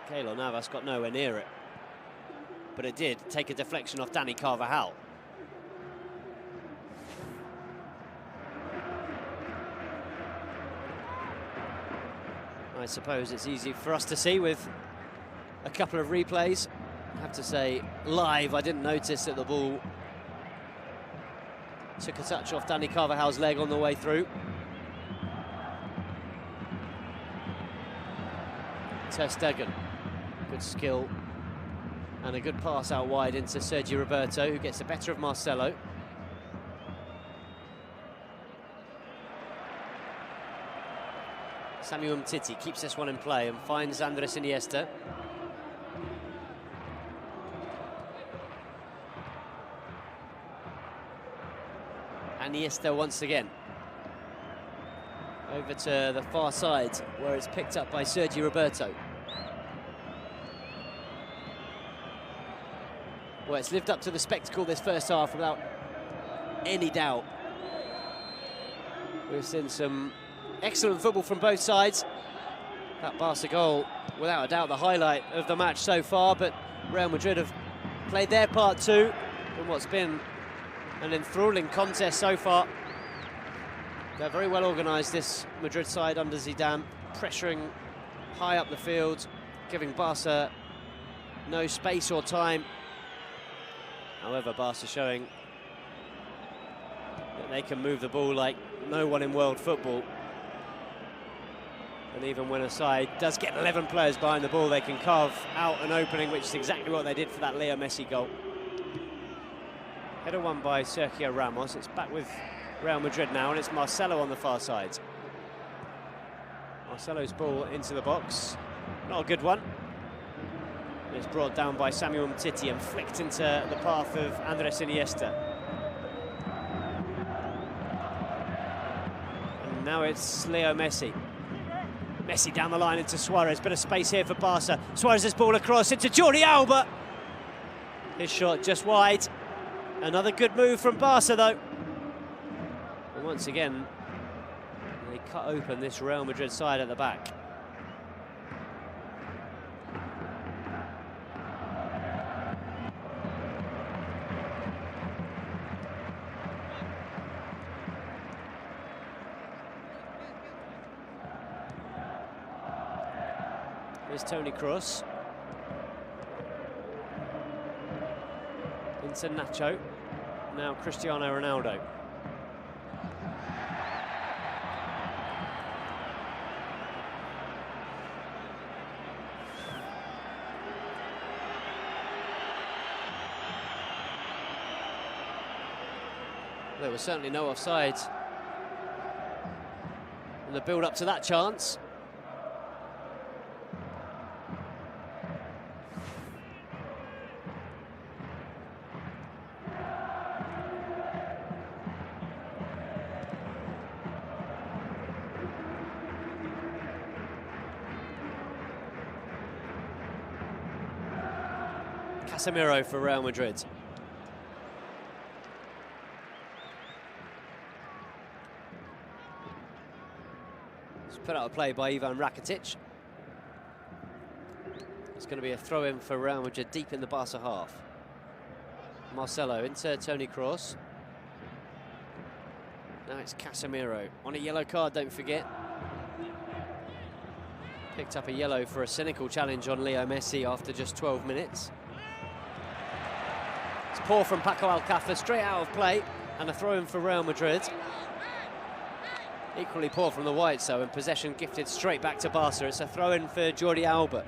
Keylor Navas got nowhere near it, but it did take a deflection off Dani Carvajal. I suppose it's easy for us to see with a couple of replays. I have to say, live, I didn't notice that the ball took a touch off Danny Carvajal's leg on the way through. Ter Stegen, good skill and a good pass out wide into Sergi Roberto, who gets the better of Marcelo. Samuel Umtiti keeps this one in play and finds Andres Iniesta. Iniesta once again. Over to the far side, where it's picked up by Sergi Roberto. Well, it's lived up to the spectacle this first half without any doubt. We've seen some excellent football from both sides. That Barca goal, without a doubt, the highlight of the match so far, but Real Madrid have played their part too in what's been an enthralling contest so far. They're very well organised, this Madrid side under Zidane, pressuring high up the field, giving Barca no space or time. However, Barca showing that they can move the ball like no one in world football. And even when a side does get 11 players behind the ball, they can carve out an opening, which is exactly what they did for that Leo Messi goal. Header won by Sergio Ramos. It's back with Real Madrid now, and it's Marcelo on the far side. Marcelo's ball into the box. Not a good one. It's brought down by Samuel Umtiti and flicked into the path of Andres Iniesta. And now it's Leo Messi. Messi down the line into Suarez. Bit of space here for Barca. Suarez's ball across into Jordi Alba. His shot just wide. Another good move from Barca, though. And once again, they cut open this Real Madrid side at the back. Here's Toni Kroos. Into Nacho. Now Cristiano Ronaldo. There was certainly no offside in the build-up to that chance. Casemiro for Real Madrid. It's put out a play by Ivan Rakitic. It's going to be a throw-in for Real Madrid deep in the Barca half. Marcelo into Toni Kroos. Now it's Casemiro on a yellow card, don't forget. Picked up a yellow for a cynical challenge on Leo Messi after just 12 minutes. It's poor from Paco Alcácer, straight out of play, and a throw-in for Real Madrid. Equally poor from the Whites, though, and possession gifted straight back to Barca. It's a throw-in for Jordi Alba.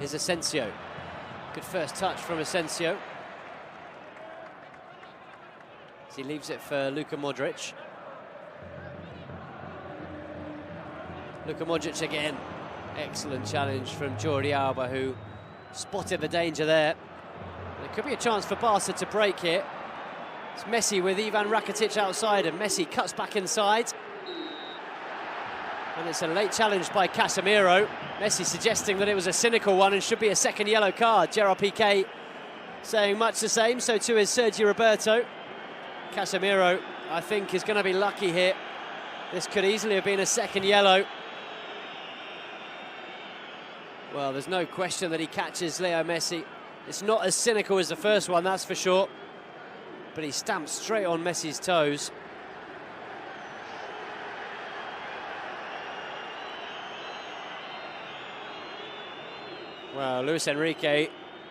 Here's Asensio. Good first touch from Asensio. As he leaves it for Luka Modric. Luka Modric again. Excellent challenge from Jordi Alba, who spotted the danger there. There could be a chance for Barca to break here. It's Messi with Ivan Rakitic outside, and Messi cuts back inside. And it's a late challenge by Casemiro. Messi suggesting that it was a cynical one and should be a second yellow card. Gerard Piqué saying much the same, so too is Sergi Roberto. Casemiro, I think, is going to be lucky here. This could easily have been a second yellow. Well, there's no question that he catches Leo Messi. It's not as cynical as the first one, that's for sure. But he stamps straight on Messi's toes. Well, Luis Enrique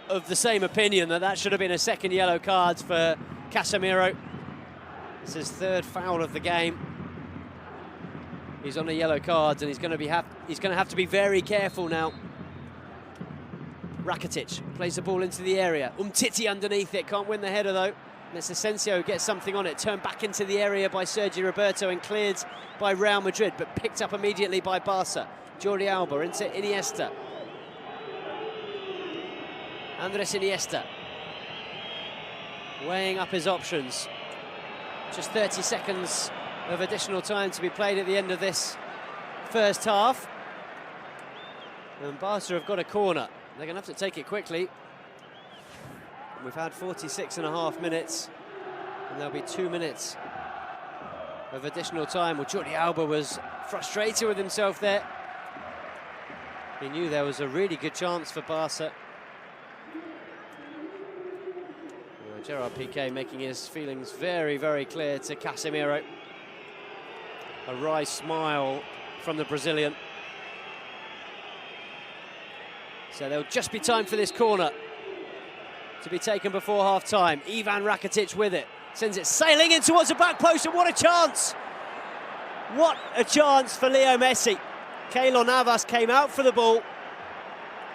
of the same opinion that should have been a second yellow card for Casemiro. It's his third foul of the game. He's on a yellow card, and he's going to have to be very careful now. Rakitic plays the ball into the area. Umtiti underneath it, can't win the header though. Let's Asensio get something on it, turned back into the area by Sergi Roberto and cleared by Real Madrid, but picked up immediately by Barca. Jordi Alba into Iniesta. Andres Iniesta weighing up his options. Just 30 seconds of additional time to be played at the end of this first half. And Barca have got a corner. They're going to have to take it quickly. We've had 46.5 minutes, and there'll be 2 minutes of additional time. Well, Jordi Alba was frustrated with himself there. He knew there was a really good chance for Barca. Gerard Piqué making his feelings very, very clear to Casemiro. A wry smile from the Brazilian. So there'll just be time for this corner to be taken before half-time. Ivan Rakitic with it. Sends it sailing in towards the back post, and what a chance! What a chance for Leo Messi. Keylor Navas came out for the ball,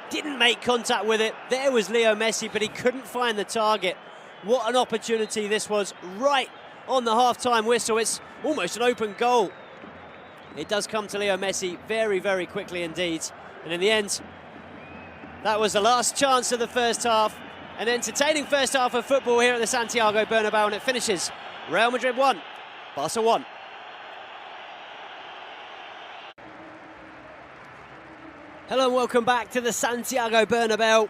didn't make contact with it. There was Leo Messi, but he couldn't find the target. What an opportunity this was, right on the half-time whistle. It's almost an open goal. It does come to Leo Messi very, very quickly indeed. And in the end, that was the last chance of the first half. An entertaining first half of football here at the Santiago Bernabeu, and it finishes Real Madrid 1, Barca 1. Hello and welcome back to the Santiago Bernabeu,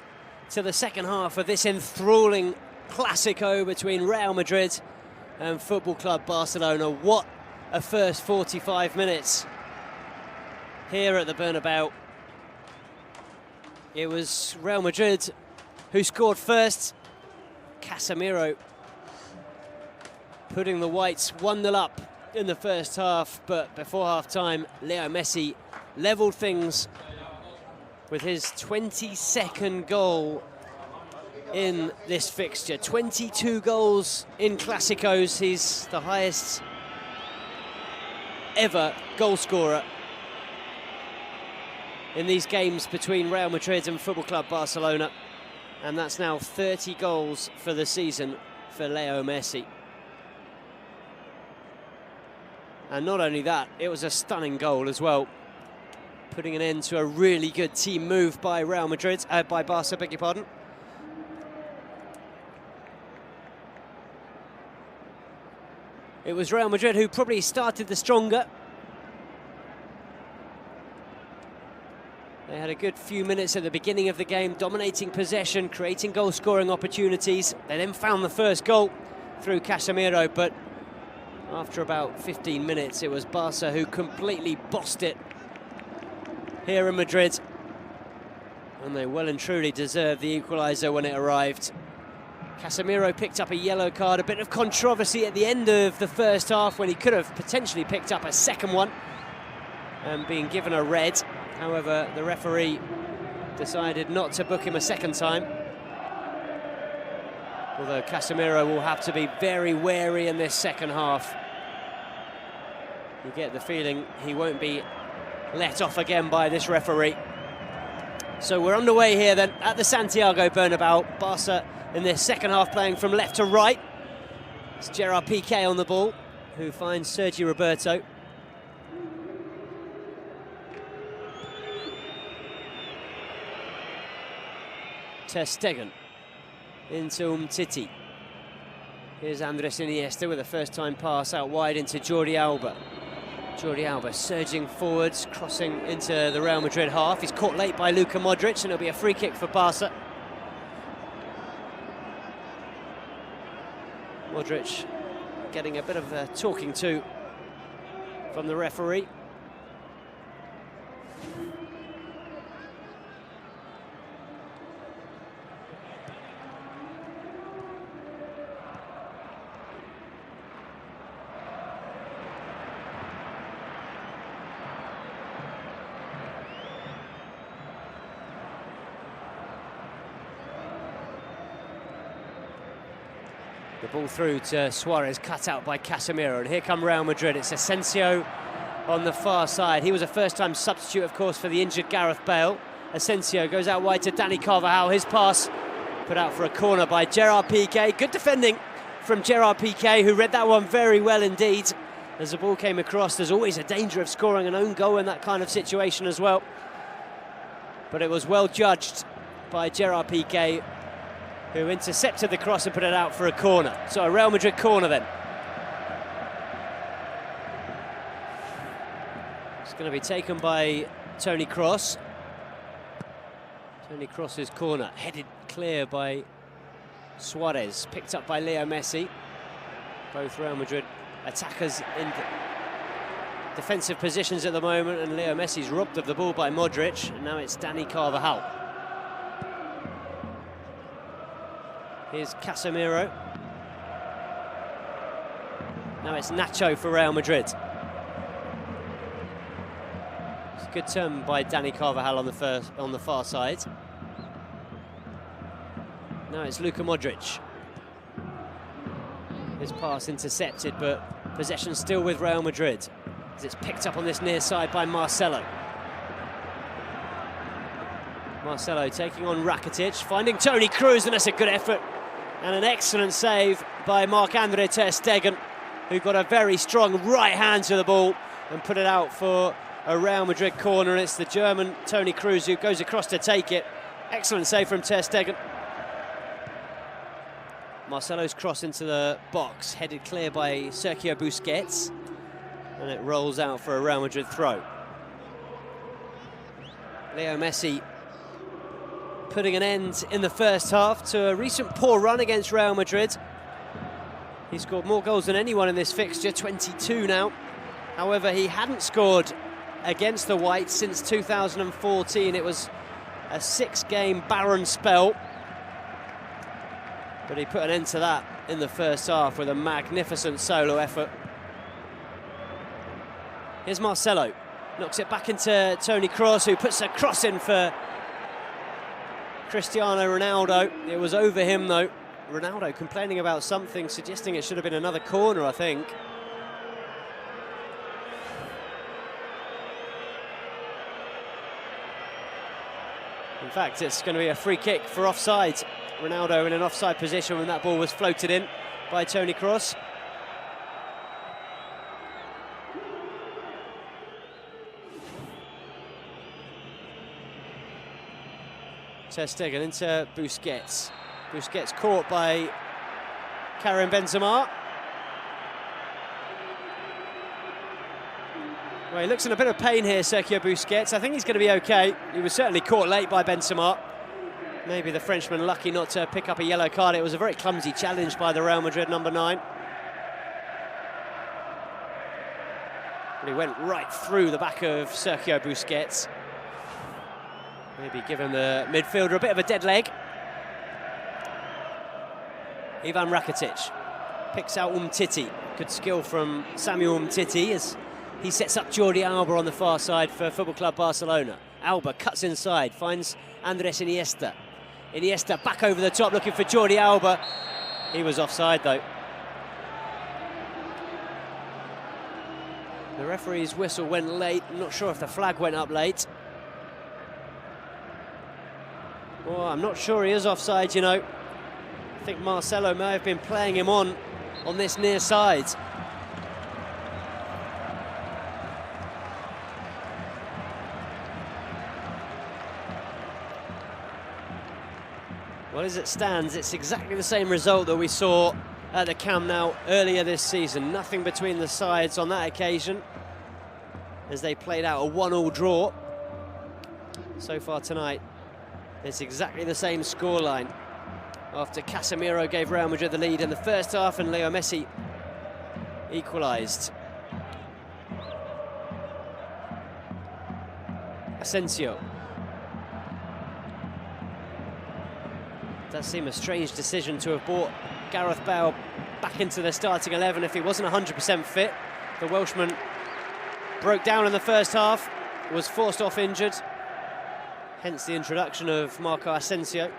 to the second half of this enthralling Clásico between Real Madrid and Football Club Barcelona. What a first 45 minutes here at the Bernabeu. It was Real Madrid who scored first. Casemiro putting the Whites 1-0 up in the first half, but before half-time, Leo Messi levelled things with his 22nd goal in this fixture. 22 goals in Clásicos. He's the highest ever goal scorer in these games between Real Madrid and Football Club Barcelona. And that's now 30 goals for the season for Leo Messi. And not only that, it was a stunning goal as well, putting an end to a really good team move by Real Madrid, by Barca, beg your pardon. It was Real Madrid who probably started the stronger. They had a good few minutes at the beginning of the game, dominating possession, creating goal-scoring opportunities. They then found the first goal through Casemiro, but after about 15 minutes, it was Barca who completely bossed it here in Madrid. And they well and truly deserved the equaliser when it arrived. Casemiro picked up a yellow card, a bit of controversy at the end of the first half when he could have potentially picked up a second one and been given a red. However, the referee decided not to book him a second time. Although Casemiro will have to be very wary in this second half. You get the feeling he won't be let off again by this referee. So we're underway here then at the Santiago Bernabeu. Barca in this second half playing from left to right. It's Gerard Piqué on the ball, who finds Sergi Roberto. Ter Stegen into Umtiti. Here's Andres Iniesta with a first-time pass out wide into Jordi Alba. Jordi Alba surging forwards, crossing into the Real Madrid half. He's caught late by Luka Modric, and it'll be a free kick for Barca. Modric getting a bit of a talking to from the referee. The ball through to Suarez, cut out by Casemiro, and here come Real Madrid. It's Asensio on the far side. He was a first-time substitute, of course, for the injured Gareth Bale. Asensio goes out wide to Dani Carvajal. His pass put out for a corner by Gerard Piqué. Good defending from Gerard Piqué, who read that one very well indeed. As the ball came across, there's always a danger of scoring an own goal in that kind of situation as well. But it was well judged by Gerard Piqué, who intercepted the cross and put it out for a corner. So a Real Madrid corner then. It's going to be taken by Toni Kroos. Toni Kroos's corner, headed clear by Suarez, picked up by Leo Messi. Both Real Madrid attackers in defensive positions at the moment, and Leo Messi's robbed of the ball by Modric, and now it's Dani Carvajal. Here's Casemiro. Now it's Nacho for Real Madrid. It's a good turn by Dani Carvajal on the far side. Now it's Luka Modric. His pass intercepted, but possession still with Real Madrid, as it's picked up on this near side by Marcelo. Marcelo taking on Rakitic, finding Toni Kroos, and that's a good effort. And an excellent save by Marc-Andre ter Stegen, who got a very strong right hand to the ball and put it out for a Real Madrid corner. And it's the German Toni Kroos who goes across to take it. Excellent save from ter Stegen. Marcelo's cross into the box, headed clear by Sergio Busquets, and it rolls out for a Real Madrid throw. Leo Messi putting an end in the first half to a recent poor run against Real Madrid. He scored more goals than anyone in this fixture, 22 now. However, he hadn't scored against the Whites since 2014. It was a 6-game barren spell, but he put an end to that in the first half with a magnificent solo effort. Here's Marcelo, knocks it back into Toni Kroos, who puts a cross in for Cristiano Ronaldo. It was over him though. Ronaldo complaining about something, suggesting it should have been another corner, I think. In fact, it's going to be a free kick for offside. Ronaldo in an offside position when that ball was floated in by Toni Kroos. ter Stegen into Busquets. Busquets caught by Karim Benzema. Well, he looks in a bit of pain here, Sergio Busquets. I think he's going to be okay. He was certainly caught late by Benzema. Maybe the Frenchman lucky not to pick up a yellow card. It was a very clumsy challenge by the Real Madrid number 9. But he went right through the back of Sergio Busquets. Maybe giving the midfielder a bit of a dead leg. Ivan Rakitic picks out Umtiti. Good skill from Samuel Umtiti as he sets up Jordi Alba on the far side for Football Club Barcelona. Alba cuts inside, finds Andres Iniesta. Iniesta back over the top looking for Jordi Alba. He was offside though. The referee's whistle went late. I'm not sure if the flag went up late. Well, I'm not sure he is offside, you know. I think Marcelo may have been playing him on this near side. Well, as it stands, it's exactly the same result that we saw at the Camp Nou earlier this season. Nothing between the sides on that occasion, as they played out a 1-1 draw. So far tonight, it's exactly the same scoreline. After Casemiro gave Real Madrid the lead in the first half and Leo Messi equalised. Asensio. Does seem a strange decision to have brought Gareth Bale back into the starting 11 if he wasn't 100% fit. The Welshman broke down in the first half, was forced off injured, hence the introduction of Marco Asensio.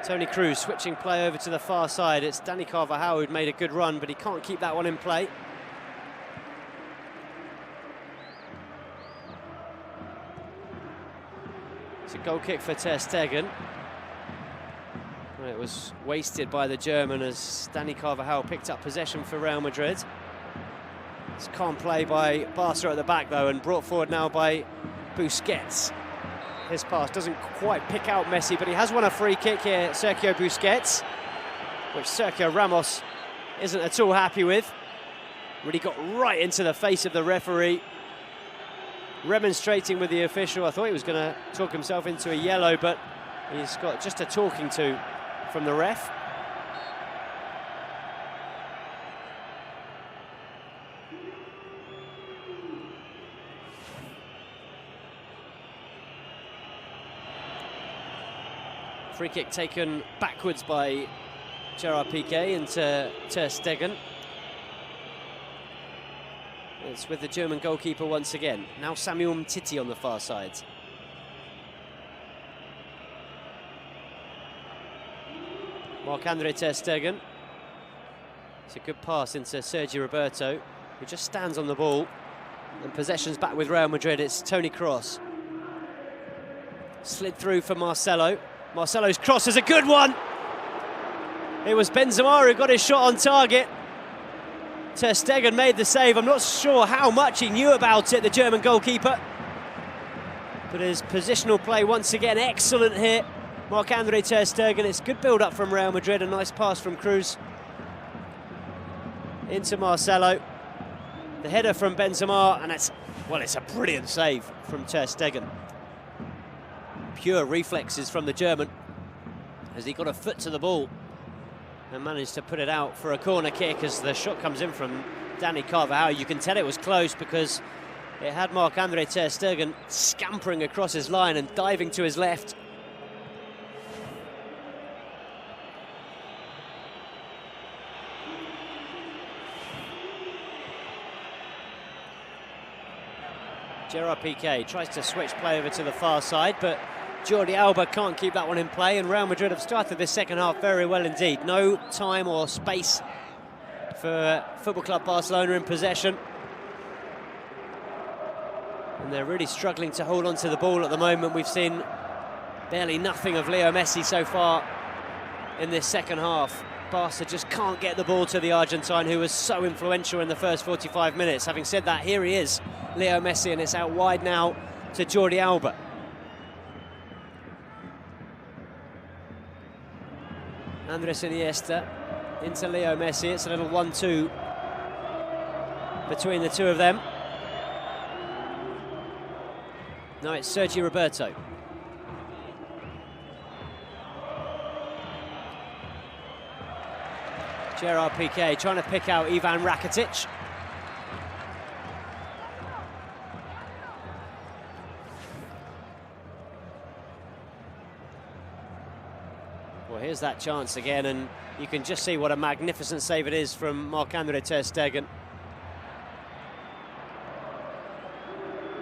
Toni Kroos switching play over to the far side. It's Dani Carvajal who'd made a good run, but he can't keep that one in play. It's a goal kick for Ter Stegen. Well, it was wasted by the German as Dani Carvajal picked up possession for Real Madrid. It's calm play by Barca at the back though, and brought forward now by Busquets. His pass doesn't quite pick out Messi, but he has won a free kick here, Sergio Busquets, which Sergio Ramos isn't at all happy with. Really got right into the face of the referee, remonstrating with the official. I thought he was going to talk himself into a yellow, but he's got just a talking to from the ref. Free kick taken backwards by Gerard Piqué into Ter Stegen. It's with the German goalkeeper once again. Now Samuel Umtiti on the far side. Marc-Andre Ter Stegen. It's a good pass into Sergi Roberto, who just stands on the ball. And possession's back with Real Madrid. It's Toni Kroos. Slid through for Marcelo. Marcelo's cross is a good one. It was Benzema who got his shot on target. Ter Stegen made the save. I'm not sure how much he knew about it, the German goalkeeper. But his positional play once again excellent here. Marc-Andre Ter Stegen. It's good build-up from Real Madrid. A nice pass from Kroos into Marcelo. The header from Benzema, and it's a brilliant save from Ter Stegen. Pure reflexes from the German as he got a foot to the ball and managed to put it out for a corner kick as the shot comes in from Dani Carvajal. You can tell it was close because it had Marc-Andre Ter Stegen scampering across his line and diving to his left. Gerard Piqué tries to switch play over to the far side, but Jordi Alba can't keep that one in play, and Real Madrid have started this second half very well indeed. No time or space for Football Club Barcelona in possession. And they're really struggling to hold on to the ball at the moment. We've seen barely nothing of Leo Messi so far in this second half. Barca just can't get the ball to the Argentine, who was so influential in the first 45 minutes. Having said that, here he is, Leo Messi, and it's out wide now to Jordi Alba. Andres Iniesta into Leo Messi. It's a little 1-2 between the two of them. Now it's Sergi Roberto. Gerard Piqué trying to pick out Ivan Rakitic. Well, here's that chance again, and you can just see what a magnificent save it is from Marc-Andre Ter Stegen.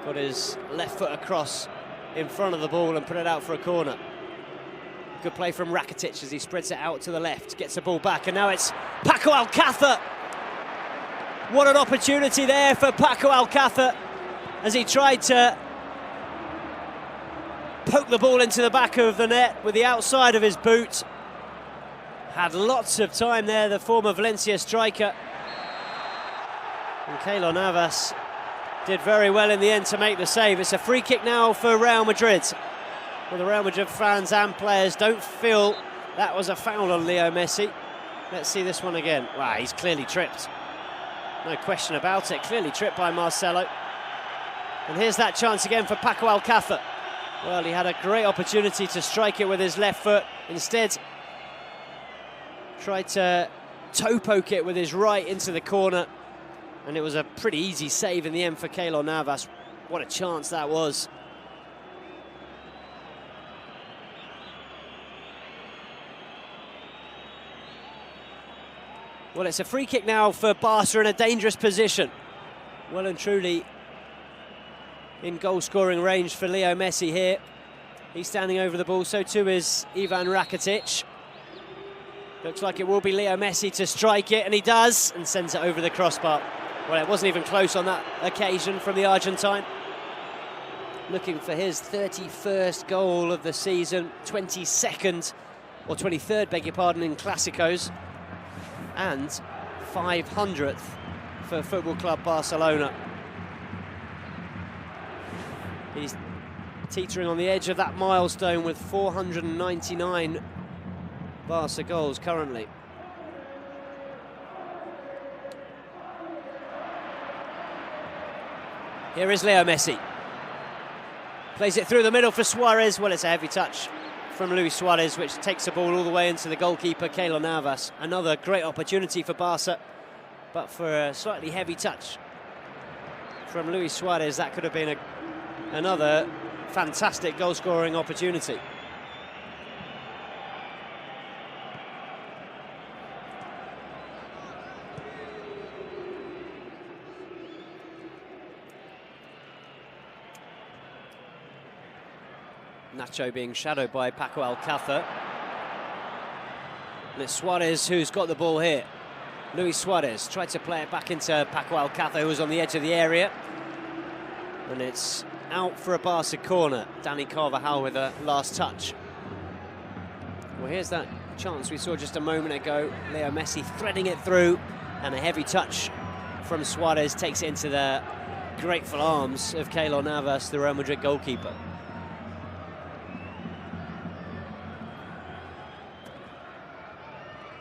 Got his left foot across in front of the ball and put it out for a corner. Good play from Rakitic as he spreads it out to the left, gets the ball back, and now it's Paco Alcácer. What an opportunity there for Paco Alcácer as he tried to poke the ball into the back of the net with the outside of his boot. Had lots of time there, the former Valencia striker. And Keylor Navas did very well in the end to make the save. It's a free kick now for Real Madrid. Well, the Real Madrid fans and players don't feel that was a foul on Leo Messi. Let's see this one again. Wow, he's clearly tripped. No question about it. Clearly tripped by Marcelo. And here's that chance again for Paco Alcácer. Well, he had a great opportunity to strike it with his left foot. Instead, tried to toe poke it with his right into the corner. And it was a pretty easy save in the end for Keylor Navas. What a chance that was. Well, it's a free kick now for Barca in a dangerous position. Well and truly in goal-scoring range for Leo Messi here. He's standing over the ball, so too is Ivan Rakitic. Looks like it will be Leo Messi to strike it, and he does, and sends it over the crossbar. Well, it wasn't even close on that occasion from the Argentine. Looking for his 31st goal of the season, 22nd, or 23rd, beg your pardon, in Clásicos, and 500th for Football Club Barcelona. He's teetering on the edge of that milestone with 499 Barca goals currently. Here is Leo Messi. Plays it through the middle for Suarez. Well, it's a heavy touch from Luis Suarez, which takes the ball all the way into the goalkeeper, Keylor Navas. Another great opportunity for Barca, but for a slightly heavy touch from Luis Suarez, that could have been another fantastic goal-scoring opportunity. Nacho being shadowed by Paco Alcácer. And it's Suarez who's got the ball here. Luis Suarez tried to play it back into Paco Alcácer, who was on the edge of the area. And it's out for a Barca corner. Dani Carvajal with a last touch. Well, here's that chance we saw just a moment ago. Leo Messi threading it through, and a heavy touch from Suarez takes it into the grateful arms of Keylor Navas, the Real Madrid goalkeeper.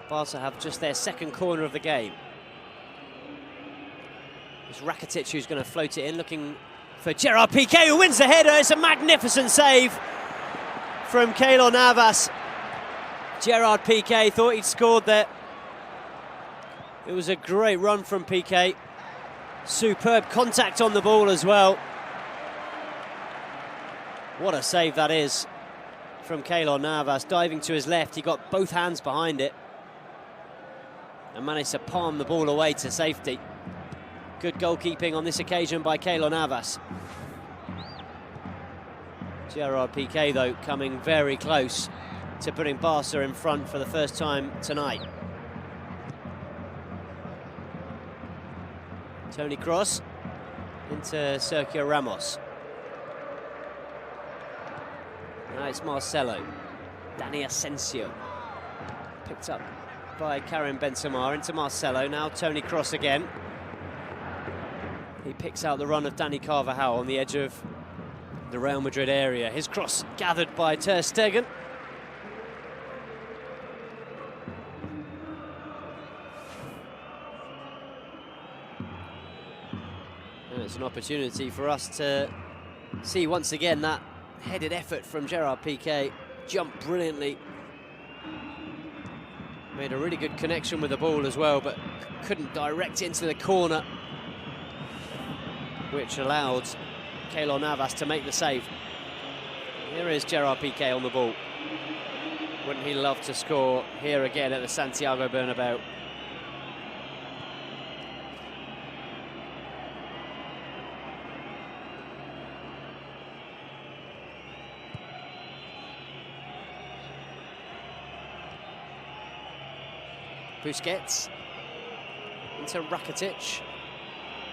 Barca have just their second corner of the game. It's Rakitic who's going to float it in, looking for Gerard Piqué, who wins the header. It's a magnificent save from Keylor Navas. Gerard Piqué thought he'd scored there. It was a great run from Piqué. Superb contact on the ball as well. What a save that is from Keylor Navas. Diving to his left, he got both hands behind it and managed to palm the ball away to safety. Good goalkeeping on this occasion by Keylor Navas. Gerard Piqué, though, coming very close to putting Barca in front for the first time tonight. Toni Kroos into Sergio Ramos. Now it's Marcelo. Dani Asensio. Picked up by Karim Benzema into Marcelo. Now Toni Kroos again. He picks out the run of Dani Carvajal on the edge of the Real Madrid area. His cross gathered by Ter Stegen. And it's an opportunity for us to see once again that headed effort from Gerard Piqué. Jumped brilliantly. Made a really good connection with the ball as well, but couldn't direct it into the corner, which allowed Keylor Navas to make the save. Here is Gerard Piqué on the ball. Wouldn't he love to score here again at the Santiago Bernabeu? Busquets into Rakitic.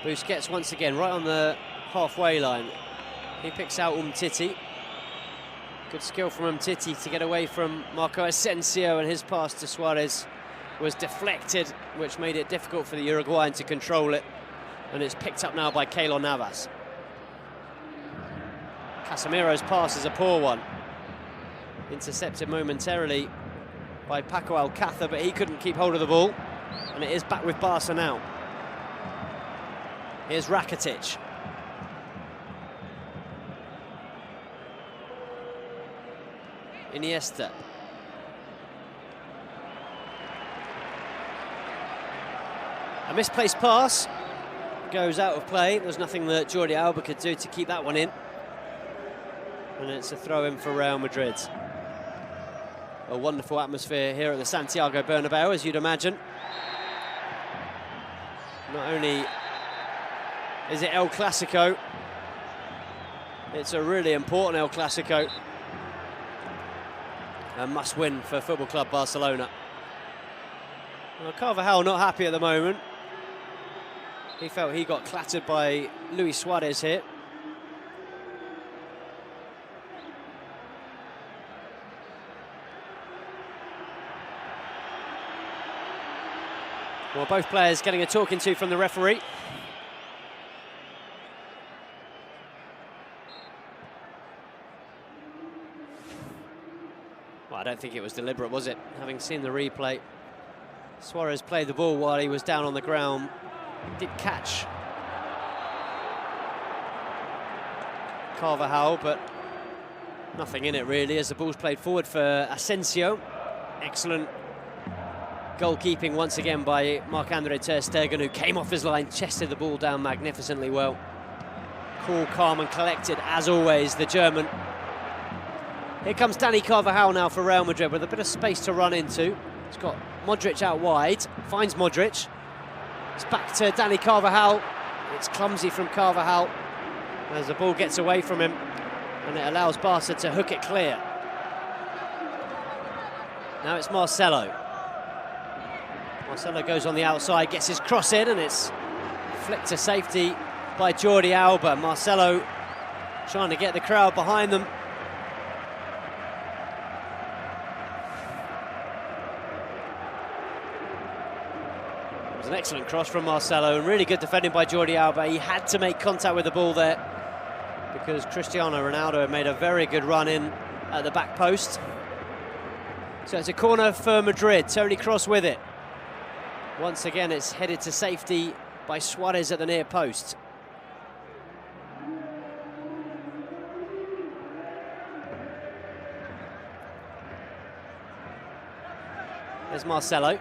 Busquets once again right on the halfway line. He picks out Umtiti. Good skill from Umtiti to get away from Marco Asensio, and his pass to Suarez was deflected, which made it difficult for the Uruguayan to control it. And it's picked up now by Keylor Navas. Casemiro's pass is a poor one. Intercepted momentarily by Paco Alcácer, but he couldn't keep hold of the ball. And it is back with Barca now. Here's Rakitic. Iniesta. A misplaced pass goes out of play. There's nothing that Jordi Alba could do to keep that one in. And it's a throw-in for Real Madrid. A wonderful atmosphere here at the Santiago Bernabeu, as you'd imagine. Not only is it El Clasico, it's a really important El Clasico. A must-win for Football Club Barcelona. Well, Carvajal not happy at the moment. He felt he got clattered by Luis Suarez here. Well, both players getting a talking to from the referee. Well, I don't think it was deliberate, was it? Having seen the replay, Suarez played the ball while he was down on the ground. Did catch Carvajal, but nothing in it really, as the ball's played forward for Asensio. Excellent goalkeeping once again by Marc-Andre ter Stegen, who came off his line, chested the ball down magnificently well. Cool, calm and collected, as always, the German. Here comes Dani Carvajal now for Real Madrid with a bit of space to run into. He's got Modric out wide, finds Modric. It's back to Dani Carvajal. It's clumsy from Carvajal as the ball gets away from him, and it allows Barca to hook it clear. Now it's Marcelo. Marcelo goes on the outside, gets his cross in, and it's flicked to safety by Jordi Alba. Marcelo trying to get the crowd behind them. It was an excellent cross from Marcelo, and really good defending by Jordi Alba. He had to make contact with the ball there because Cristiano Ronaldo had made a very good run in at the back post. So it's a corner for Madrid. Toni Kroos with it. Once again, it's headed to safety by Suarez at the near post. There's Marcelo.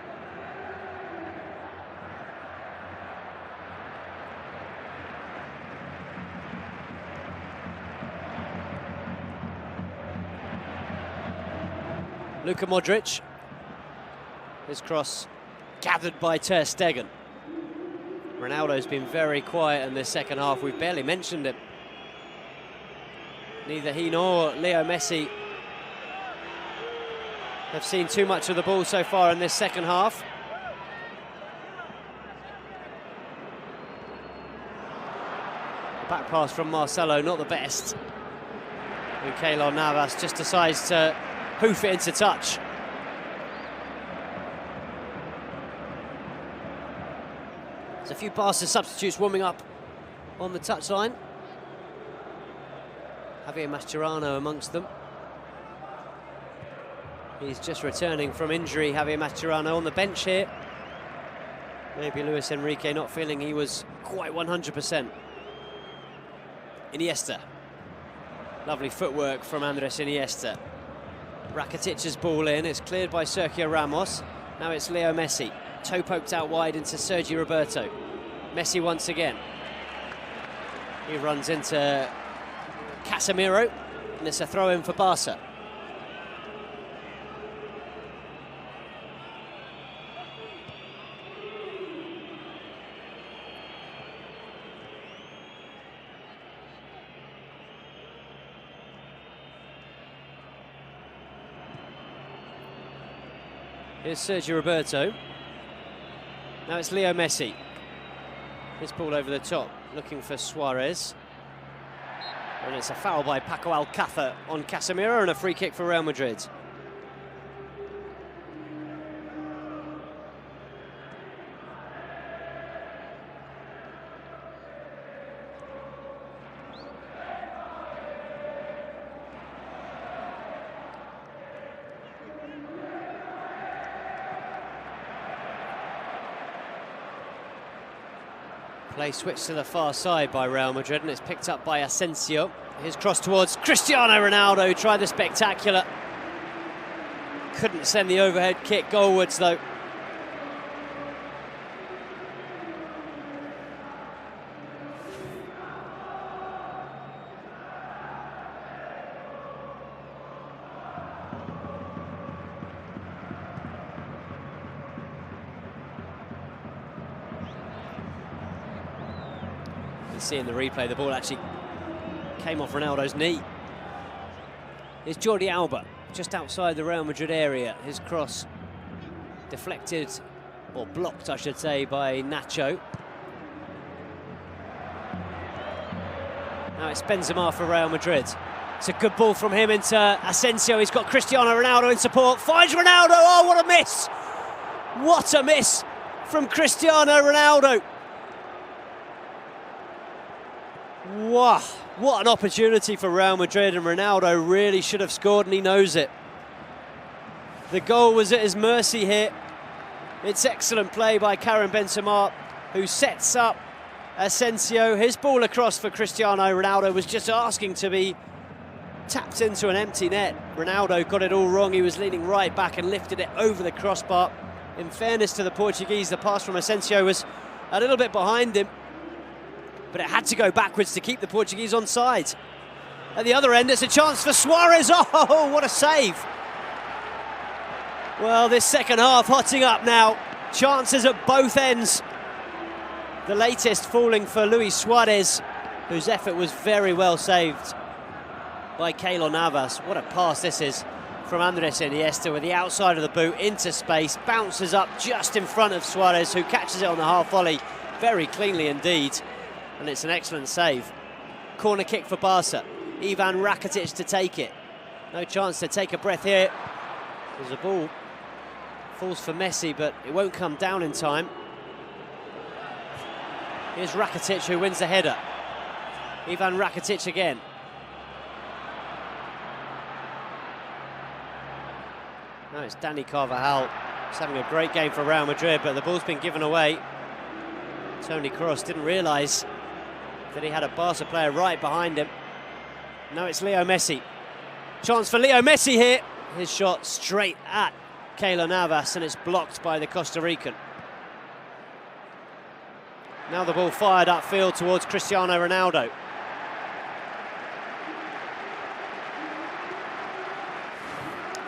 Luka Modric. His cross gathered by ter Stegen. Ronaldo's been very quiet in this second half. We've barely mentioned it. Neither he nor Leo Messi have seen too much of the ball so far in this second half. The back pass from Marcelo, not the best. And Keylor Navas just decides to hoof it into touch. There's a few Barca substitutes warming up on the touchline. Javier Mascherano amongst them. He's just returning from injury, Javier Mascherano, on the bench here. Maybe Luis Enrique not feeling he was quite 100%. Iniesta. Lovely footwork from Andres Iniesta. Rakitic's ball in, it's cleared by Sergio Ramos. Now it's Leo Messi. Toe poked out wide into Sergi Roberto. Messi once again. He runs into Casemiro, and it's a throw-in for Barca. Here's Sergi Roberto. Now it's Leo Messi. His ball over the top, looking for Suarez. And it's a foul by Paco Alcácer on Casemiro and a free kick for Real Madrid. Play switched to the far side by Real Madrid, and it's picked up by Asensio. His cross towards Cristiano Ronaldo, who tried the spectacular. Couldn't send the overhead kick goalwards, though. Seeing the replay, the ball actually came off Ronaldo's knee. Here's Jordi Alba, just outside the Real Madrid area. His cross deflected or blocked, I should say, by Nacho. Now it's Benzema for Real Madrid. It's a good ball from him into Asensio. He's got Cristiano Ronaldo in support. Finds Ronaldo. Oh, what a miss! What a miss from Cristiano Ronaldo. Wow, what an opportunity for Real Madrid, and Ronaldo really should have scored, and he knows it. The goal was at his mercy here. It's excellent play by Karim Benzema, who sets up Asensio. His ball across for Cristiano Ronaldo was just asking to be tapped into an empty net. Ronaldo got it all wrong. He was leaning right back and lifted it over the crossbar. In fairness to the Portuguese, the pass from Asensio was a little bit behind him, but it had to go backwards to keep the Portuguese onside. At the other end, it's a chance for Suarez. Oh, what a save! Well, this second half hotting up now. Chances at both ends. The latest falling for Luis Suarez, whose effort was very well saved by Keylor Navas. What a pass this is from Andres Iniesta with the outside of the boot into space. Bounces up just in front of Suarez, who catches it on the half volley very cleanly indeed. And it's an excellent save. Corner kick for Barca. Ivan Rakitic to take it. No chance to take a breath here. There's a ball. Falls for Messi, but it won't come down in time. Here's Rakitic, who wins the header. Ivan Rakitic again. Now it's Dani Carvajal. He's having a great game for Real Madrid, but the ball's been given away. Toni Kroos didn't realise that he had a Barca player right behind him. Now it's Leo Messi. Chance for Leo Messi here. His shot straight at Keylor Navas, and it's blocked by the Costa Rican. Now the ball fired upfield towards Cristiano Ronaldo.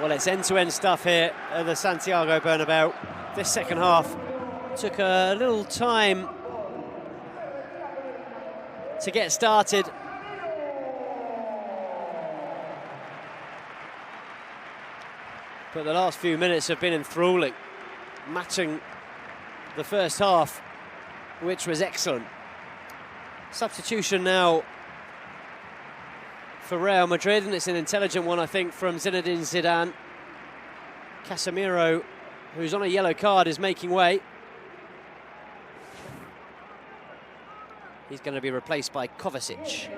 Well, it's end-to-end stuff here at the Santiago Bernabeu. This second half took a little time to get started. But the last few minutes have been enthralling, matching the first half, which was excellent. Substitution now for Real Madrid, and it's an intelligent one, I think, from Zinedine Zidane. Casemiro, who's on a yellow card, is making way. He's going to be replaced by Kovacic.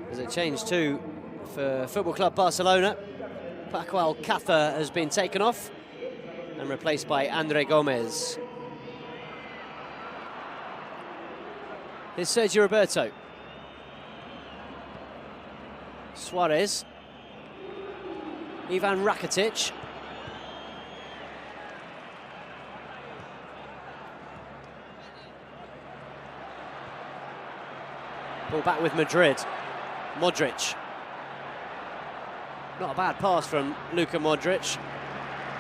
There's a change too for Football Club Barcelona. Paco Alcácer has been taken off and replaced by Andre Gomez. Here's Sergio Roberto. Suarez. Ivan Rakitic. Ball back with Madrid. Modric. Not a bad pass from Luka Modric,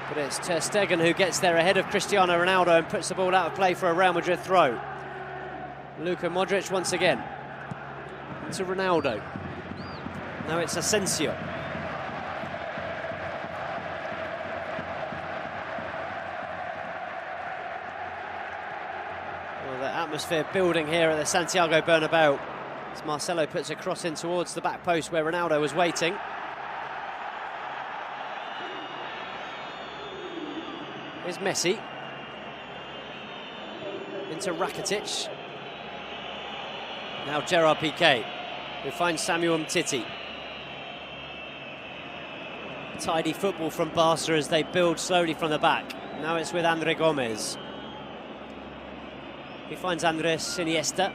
but it's Ter Stegen who gets there ahead of Cristiano Ronaldo and puts the ball out of play for a Real Madrid throw. Luka Modric once again to Ronaldo. Now it's Asensio. Well, the atmosphere building here at the Santiago Bernabeu as Marcelo puts a cross in towards the back post where Ronaldo was waiting. Here's Messi. Into Rakitic. Now Gerard Piqué, who finds Samuel Umtiti. Tidy football from Barca as they build slowly from the back. Now it's with Andre Gomez. He finds Andres Iniesta.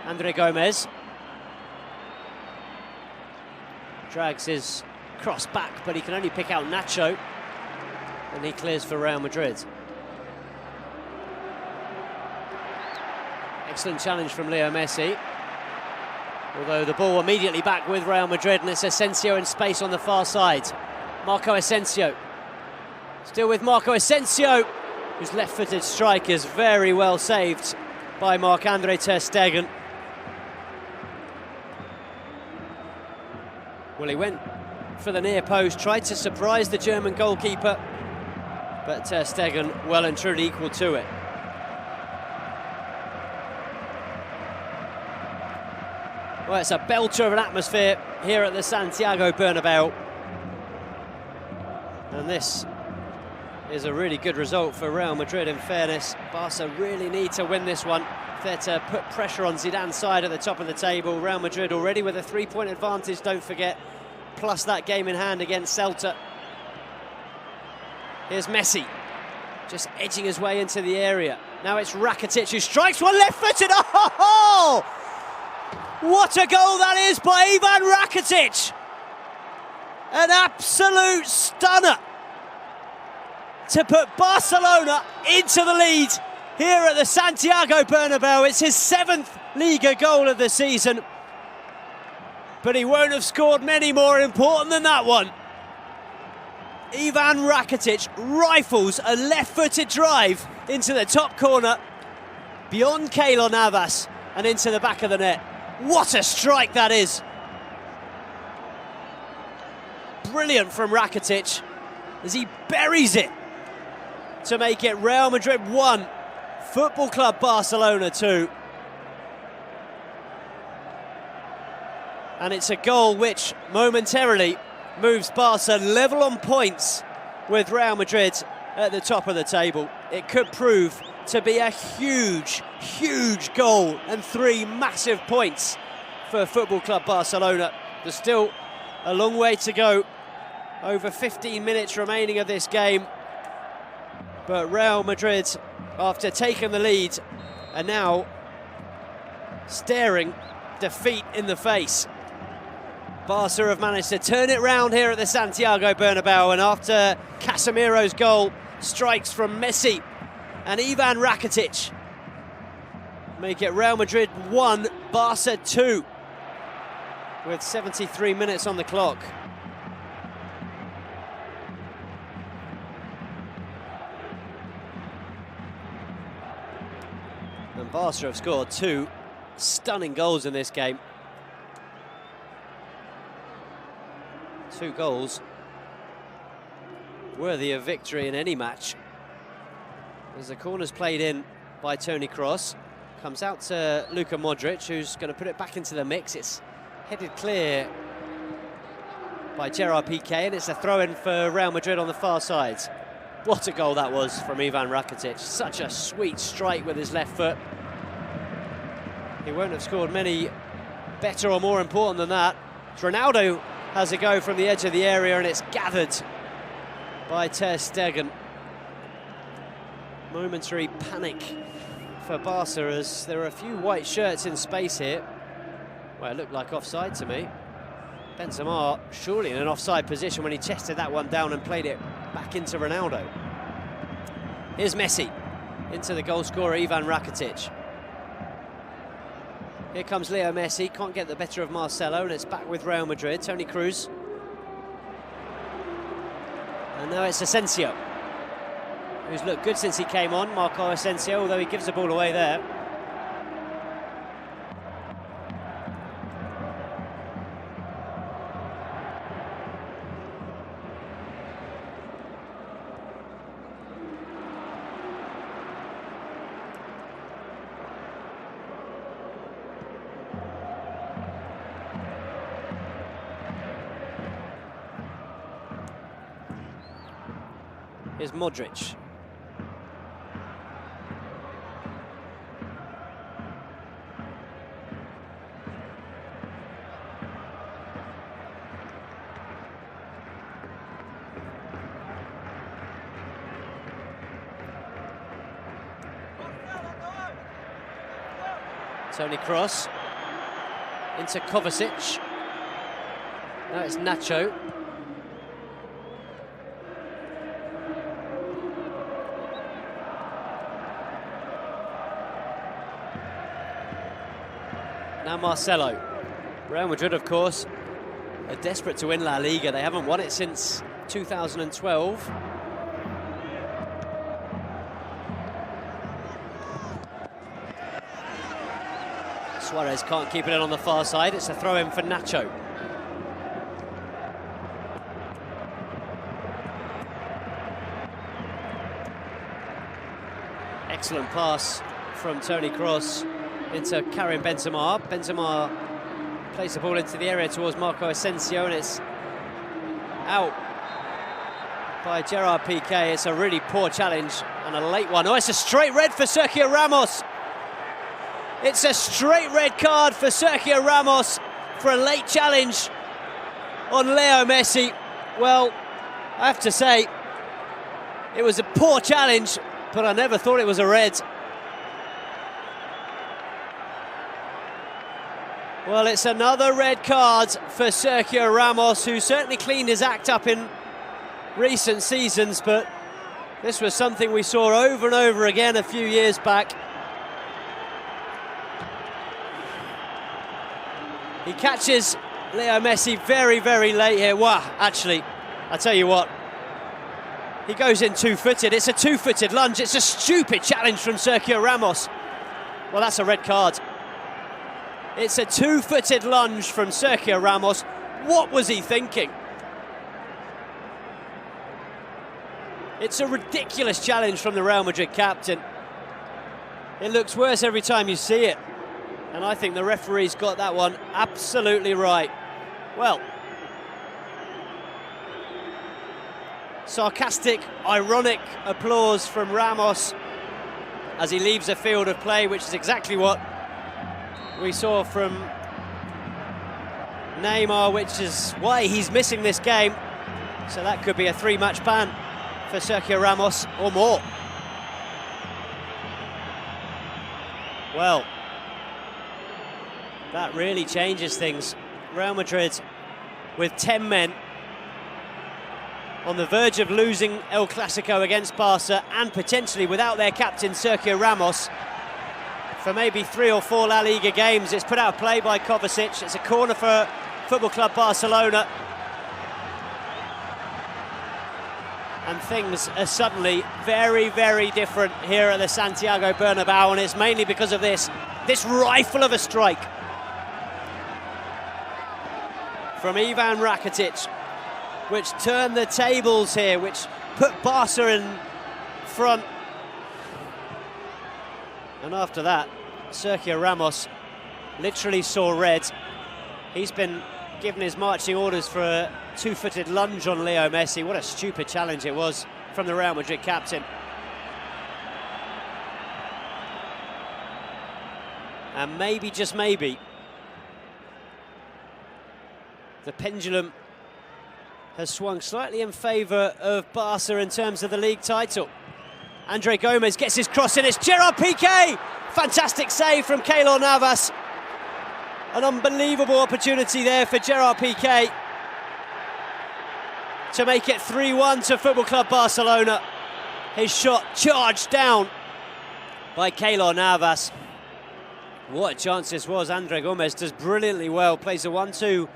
Andre Gomez. Drags his cross back, but he can only pick out Nacho. And he clears for Real Madrid. Excellent challenge from Leo Messi. Although the ball immediately back with Real Madrid, and it's Asensio in space on the far side. Marco Asensio. Still with Marco Asensio, whose left-footed strike is very well saved by Marc-Andre Ter Stegen. Well, he went for the near post, tried to surprise the German goalkeeper, but Ter Stegen well and truly equal to it. Well, it's a belter of an atmosphere here at the Santiago Bernabeu. And this is a really good result for Real Madrid, in fairness. Barca really need to win this one if they're to put pressure on Zidane's side at the top of the table. Real Madrid already with a 3-point advantage, don't forget, plus that game in hand against Celta. Here's Messi, just edging his way into the area. Now it's Rakitic who strikes one left-footed. Oh! What a goal that is by Ivan Rakitic! An absolute stunner to put Barcelona into the lead here at the Santiago Bernabeu. It's his 7th Liga goal of the season, but he won't have scored many more important than that one. Ivan Rakitic rifles a left-footed drive into the top corner, beyond Keylor Navas and into the back of the net. What a strike that is! Brilliant from Rakitic as he buries it to make it Real Madrid 1, Football Club Barcelona 2. And it's a goal which momentarily moves Barca level on points with Real Madrid at the top of the table. It could prove to be a huge, huge goal and 3 massive points for Football Club Barcelona. There's still a long way to go. Over 15 minutes remaining of this game. But Real Madrid, after taking the lead, are now staring defeat in the face. Barca have managed to turn it round here at the Santiago Bernabeu, and after Casemiro's goal, strikes from Messi and Ivan Rakitic make it Real Madrid 1, Barca 2, with 73 minutes on the clock. And Barca have scored 2 stunning goals in this game. 2 goals worthy of victory in any match. As the corner's played in by Toni Kroos, comes out to Luka Modric, who's going to put it back into the mix. It's headed clear by Gerard Piqué, and it's a throw-in for Real Madrid on the far side. What a goal that was from Ivan Rakitic. Such a sweet strike with his left foot. He won't have scored many better or more important than that. Ronaldo has a go from the edge of the area, and it's gathered by Ter Stegen. Momentary panic for Barca as there are a few white shirts in space here. Well, it looked like offside to me. Benzema surely in an offside position when he chested that one down and played it back into Ronaldo. Here's Messi into the goal scorer Ivan Rakitic. Here comes Leo Messi, can't get the better of Marcelo, and it's back with Real Madrid. Toni Kroos. And now it's Asensio, who's looked good since he came on, Marco Asensio, although he gives the ball away there. Here's Modric. Toni Kroos into Kovacic. Now it's Nacho. Now Marcelo. Real Madrid, of course, are desperate to win La Liga. They haven't won it since 2012. Suarez can't keep it in on the far side. It's a throw-in for Nacho. Excellent pass from Toni Kroos into Karim Benzema. Benzema plays the ball into the area towards Marco Asensio, and it's out by Gerard Piqué. It's a really poor challenge and a late one. Oh, it's a straight red for Sergio Ramos. It's a straight red card for Sergio Ramos for a late challenge on Leo Messi. Well, I have to say, it was a poor challenge, but I never thought it was a red. Well, it's another red card for Sergio Ramos, who certainly cleaned his act up in recent seasons, but this was something we saw over and over again a few years back. He catches Leo Messi very, very late here. Wow, actually, I tell you what, he goes in two-footed. It's a two-footed lunge. It's a stupid challenge from Sergio Ramos. Well, that's a red card. It's a two-footed lunge from Sergio Ramos. What was he thinking? It's a ridiculous challenge from the Real Madrid captain. It looks worse every time you see it. And I think the referee's got that one absolutely right. Well, sarcastic, ironic applause from Ramos as he leaves a field of play, which is exactly what we saw from Neymar, which is why he's missing this game. So that could be a 3-match ban for Sergio Ramos or more. Well, that really changes things. Real Madrid with 10 men on the verge of losing El Clasico against Barca, and potentially without their captain Sergio Ramos for maybe 3 or 4 La Liga games. It's put out of play by Kovacic. It's a corner for Football Club Barcelona. And things are suddenly very, very different here at the Santiago Bernabeu, and it's mainly because of this rifle of a strike from Ivan Rakitic, which turned the tables here, which put Barca in front. And after that, Sergio Ramos literally saw red. He's been given his marching orders for a two-footed lunge on Leo Messi. What a stupid challenge it was from the Real Madrid captain. And maybe, just maybe, the pendulum has swung slightly in favour of Barca in terms of the league title. Andre Gomez gets his cross in, it's Gerard Piqué! Fantastic save from Keylor Navas. An unbelievable opportunity there for Gerard Piqué to make it 3-1 to Football Club Barcelona. His shot charged down by Keylor Navas. What a chance this was. Andre Gomez does brilliantly well, plays a 1-2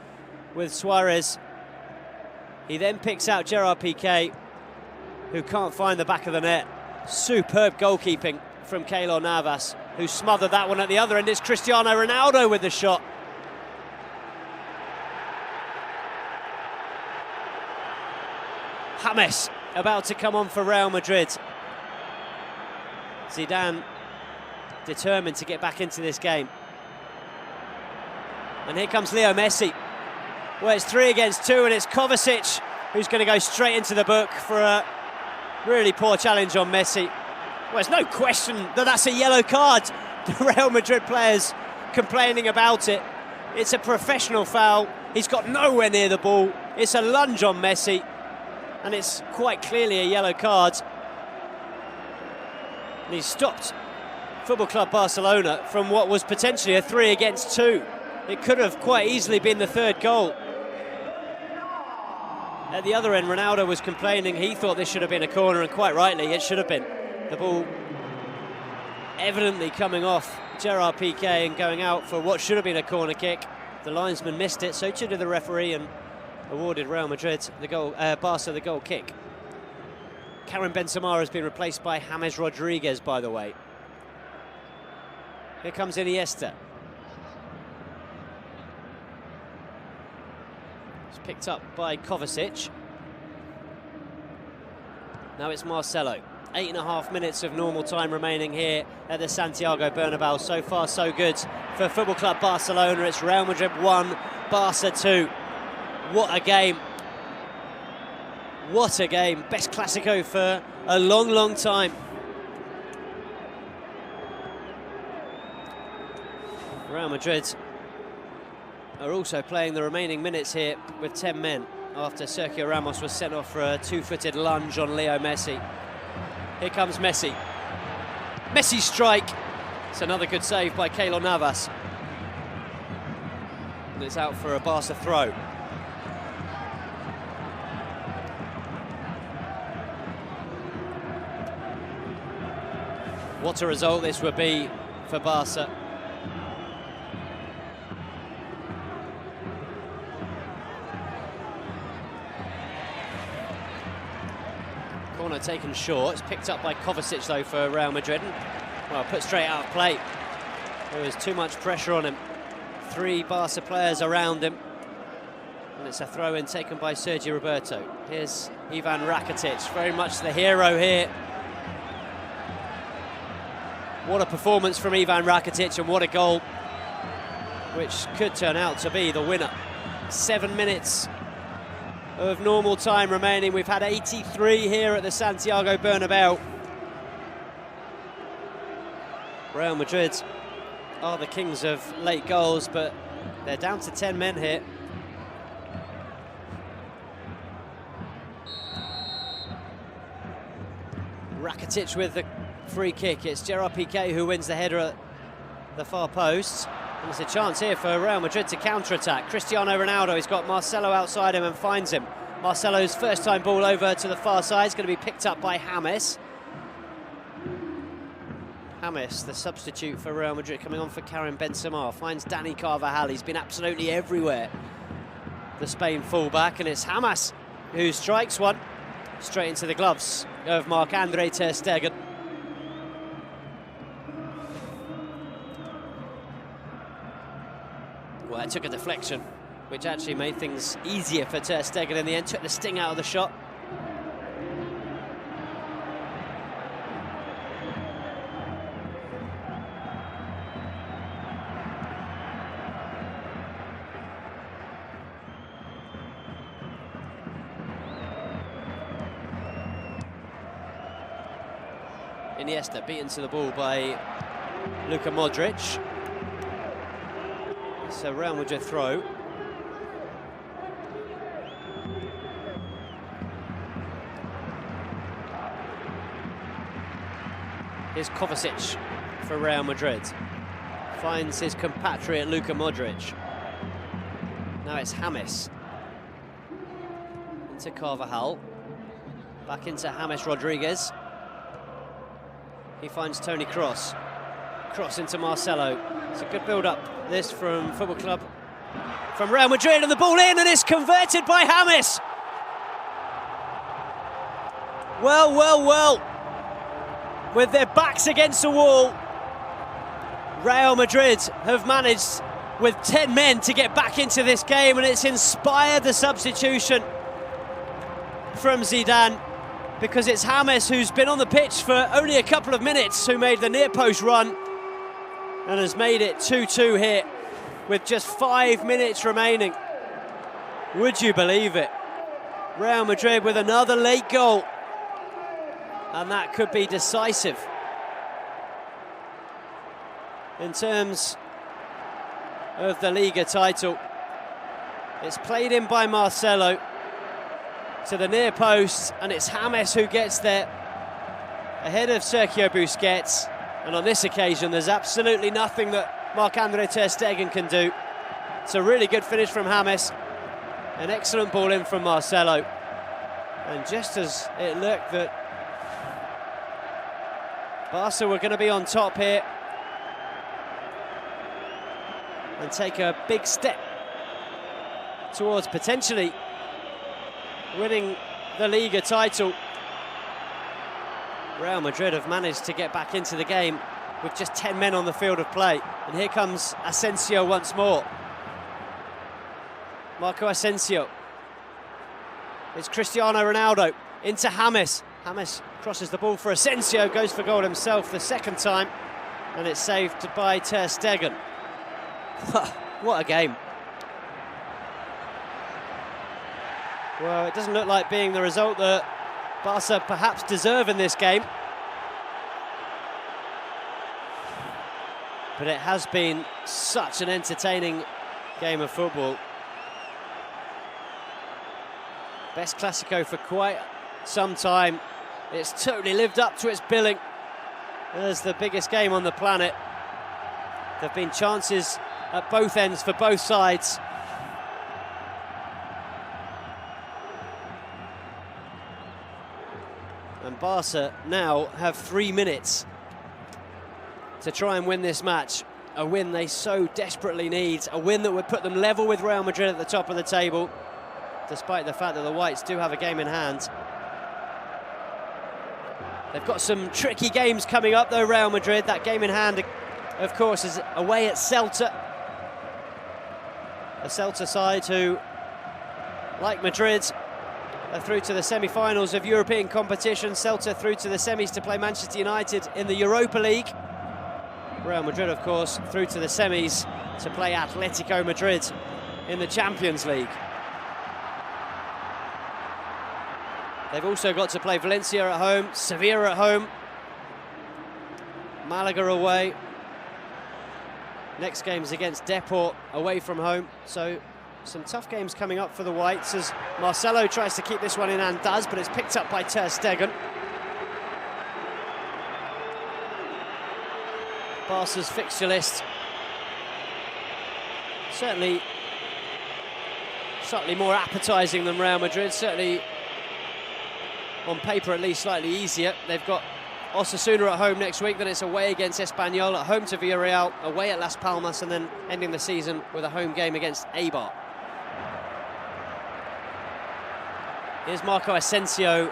with Suarez. He then picks out Gerard Piqué, who can't find the back of the net. Superb goalkeeping from Keylor Navas, who smothered that one at the other end. It's Cristiano Ronaldo with the shot. James about to come on for Real Madrid. Zidane determined to get back into this game. And here comes Leo Messi. Well, it's 3 against 2, and it's Kovacic who's going to go straight into the book for a really poor challenge on Messi. Well, there's no question that that's a yellow card. The Real Madrid players complaining about it. It's a professional foul. He's got nowhere near the ball. It's a lunge on Messi, and it's quite clearly a yellow card. And he's stopped Football Club Barcelona from what was potentially a 3 against 2. It could have quite easily been the 3rd goal. At the other end, Ronaldo was complaining. He thought this should have been a corner, and quite rightly, it should have been. The ball evidently coming off Gerard Piqué and going out for what should have been a corner kick. The linesman missed it, so too did the referee, and awarded Real Madrid the goal, Barca the goal kick. Karim Benzema has been replaced by James Rodriguez, by the way. Here comes Iniesta. It's picked up by Kovacic. Now it's Marcelo. 8.5 minutes of normal time remaining here at the Santiago Bernabéu. So far, so good for Football Club Barcelona. It's Real Madrid 1, Barca 2. What a game. What a game. Best Clásico for a long, long time. Real Madrid are also playing the remaining minutes here with 10 men after Sergio Ramos was sent off for a two-footed lunge on Leo Messi. Here comes Messi. Messi's strike. It's another good save by Keylor Navas. And it's out for a Barca throw. What a result this would be for Barca. Corner taken short. It's picked up by Kovacic though for Real Madrid. Well, put straight out of play. There was too much pressure on him. 3 Barca players around him. And it's a throw-in taken by Sergi Roberto. Here's Ivan Rakitic, very much the hero here. What a performance from Ivan Rakitic, and what a goal, which could turn out to be the winner. 7 minutes of normal time remaining. We've had 83 here at the Santiago Bernabéu. Real Madrid are the kings of late goals, but they're down to 10 men here. Rakitic with the free kick. It's Gerard Piqué who wins the header at the far post. And there's a chance here for Real Madrid to counter-attack. Cristiano Ronaldo, he's got Marcelo outside him and finds him. Marcelo's first time ball over to the far side is going to be picked up by James. James, the substitute for Real Madrid, coming on for Karim Benzema, finds Dani Carvajal. He's been absolutely everywhere, the Spain fullback, and it's James who strikes one straight into the gloves of Marc-Andre ter Stegen. Well, it took a deflection, which actually made things easier for ter Stegen in the end, took the sting out of the shot. Iniesta beaten to the ball by Luka Modric. It's a Real Madrid throw. Here's Kovacic for Real Madrid. Finds his compatriot Luka Modric. Now it's James. Into Carvajal. Back into James Rodriguez. He finds Toni Kroos. Cross into Marcelo. It's a good build-up, this from Football Club. From Real Madrid, and the ball in, and it's converted by James. Well, well, well. With their backs against the wall, Real Madrid have managed, with 10 men, to get back into this game, and it's inspired the substitution from Zidane, because it's James who's been on the pitch for only a couple of minutes, who made the near post run and has made it 2-2 here with just 5 minutes remaining. Would you believe it? Real Madrid with another late goal, and that could be decisive in terms of the Liga title. It's played in by Marcelo to the near post, and it's James who gets there ahead of Sergio Busquets. And on this occasion, there's absolutely nothing that Marc-Andre ter Stegen can do. It's a really good finish from James. An excellent ball in from Marcelo. And just as it looked that Barca were going to be on top here and take a big step towards potentially winning the Liga title, Real Madrid have managed to get back into the game with just 10 men on the field of play. And here comes Asensio once more. Marco Asensio. It's Cristiano Ronaldo into James. James crosses the ball for Asensio, goes for goal himself the second time, and it's saved by Ter Stegen. What a game. Well, it doesn't look like being the result that Barca perhaps deserve in this game. But it has been such an entertaining game of football. Best Clásico for quite some time. It's totally lived up to its billing as the biggest game on the planet. There have been chances at both ends for both sides. And Barca now have 3 minutes to try and win this match. A win they so desperately need, a win that would put them level with Real Madrid at the top of the table, despite the fact that the Whites do have a game in hand. They've got some tricky games coming up though, Real Madrid. That game in hand, of course, is away at Celta. A Celta side who, like Madrid, are through to the semi-finals of European competition. Celta through to the semis to play Manchester United in the Europa League. Real Madrid, of course, through to the semis to play Atletico Madrid in the Champions League. They've also got to play Valencia at home, Sevilla at home, Malaga away. Next game's against Depor away from home. So some tough games coming up for the Whites as Marcelo tries to keep this one in and does, but it's picked up by Ter Stegen. Barca's fixture list certainly slightly more appetising than Real Madrid, certainly on paper at least slightly easier. They've got Osasuna at home next week, then it's away against Espanyol, at home to Villarreal, away at Las Palmas, and then ending the season with a home game against Eibar. Here's Marco Asensio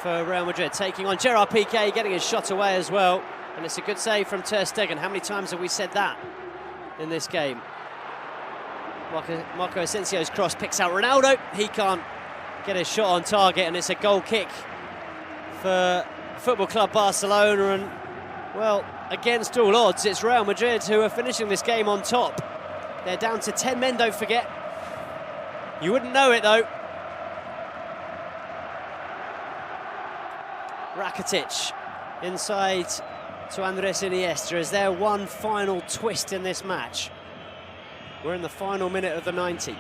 for Real Madrid, taking on Gerard Piqué, getting his shot away as well. And it's a good save from Ter Stegen. How many times have we said that in this game? Marco Asensio's cross picks out Ronaldo. He can't get his shot on target, and it's a goal kick for Football Club Barcelona. And, well, against all odds, it's Real Madrid who are finishing this game on top. They're down to 10 men, don't forget. You wouldn't know it, though. Rakitic inside to Andres Iniesta. Is there one final twist in this match? We're in the final minute of the 90.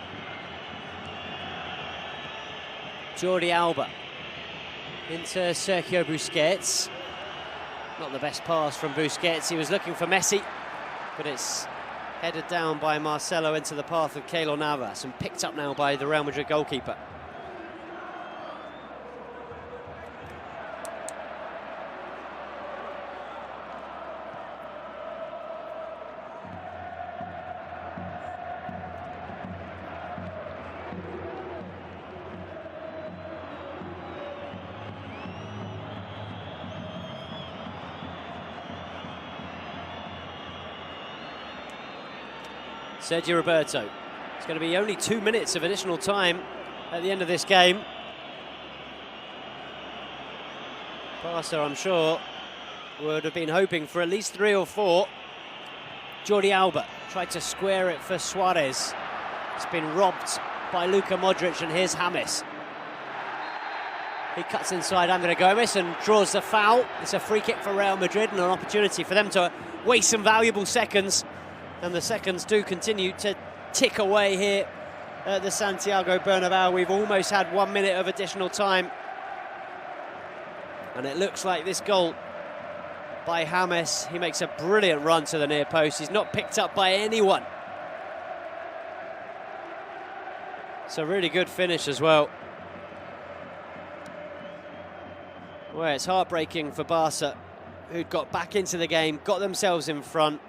Jordi Alba into Sergio Busquets. Not the best pass from Busquets. He was looking for Messi, but it's headed down by Marcelo into the path of Keylor Navas and picked up now by the Real Madrid goalkeeper. Sergio Roberto. It's going to be only 2 minutes of additional time at the end of this game. Barca, I'm sure, would have been hoping for at least 3 or 4. Jordi Alba tried to square it for Suarez. It's been robbed by Luka Modric, and here's James. He cuts inside Andre Gomes and draws the foul. It's a free kick for Real Madrid and an opportunity for them to waste some valuable seconds. And the seconds do continue to tick away here at the Santiago Bernabéu. We've almost had 1 minute of additional time. And it looks like this goal by James, he makes a brilliant run to the near post. He's not picked up by anyone. It's a really good finish as well. Well, it's heartbreaking for Barca, who'd got back into the game, got themselves in front.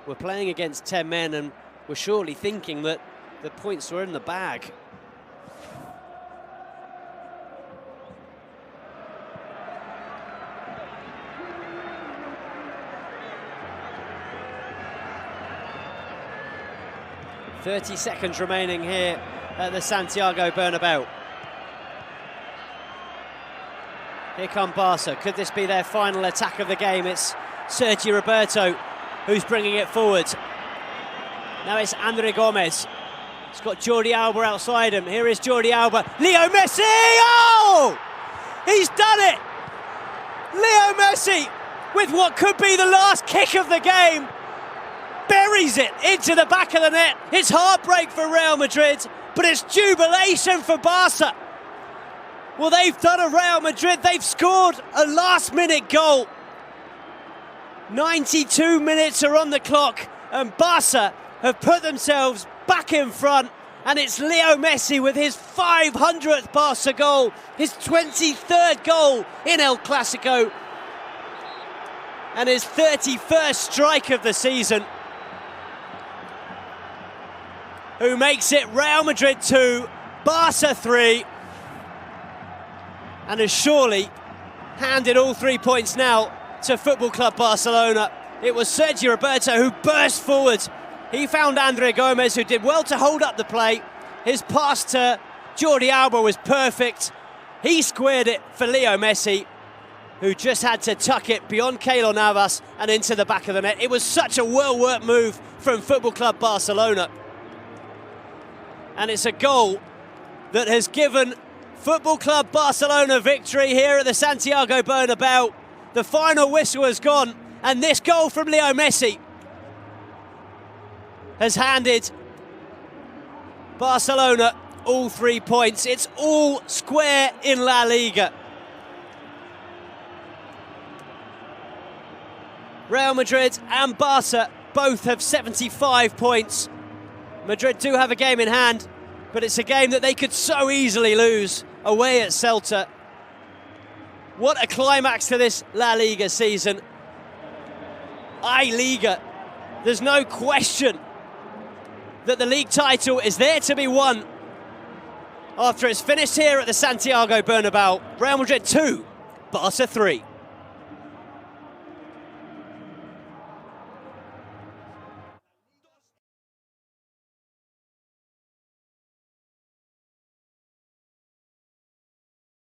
We're playing against 10 men and we're surely thinking that the points were in the bag. "30 seconds remaining here at the Santiago Bernabéu. Here come Barca. Could this be their final attack of the game? It's Sergi Roberto who's bringing it forward. Now it's Andre Gomez. He's got Jordi Alba outside him. Here is Jordi Alba. Leo Messi! Oh! He's done it! Leo Messi, with what could be the last kick of the game, buries it into the back of the net. It's heartbreak for Real Madrid, but it's jubilation for Barca. Well, they've done a Real Madrid. They've scored a last-minute goal. 92 minutes are on the clock, and Barca have put themselves back in front, and it's Leo Messi with his 500th Barca goal, his 23rd goal in El Clasico, and his 31st strike of the season, who makes it Real Madrid 2, Barca 3, and has surely handed all 3 points now to Football Club Barcelona. It was Sergi Roberto who burst forward. He found Andre Gomez, who did well to hold up the play. His pass to Jordi Alba was perfect. He squared it for Leo Messi, who just had to tuck it beyond Keylor Navas and into the back of the net. It was such a well-worked move from Football Club Barcelona. And it's a goal that has given Football Club Barcelona victory here at the Santiago Bernabeu. The final whistle has gone, and this goal from Leo Messi has handed Barcelona all 3 points. It's all square in La Liga. Real Madrid and Barca both have 75 points. Madrid do have a game in hand, but it's a game that they could so easily lose away at Celta. What a climax to this La Liga season. I-Liga, there's no question that the league title is there to be won after it's finished here at the Santiago Bernabeu. Real Madrid 2, Barca 3.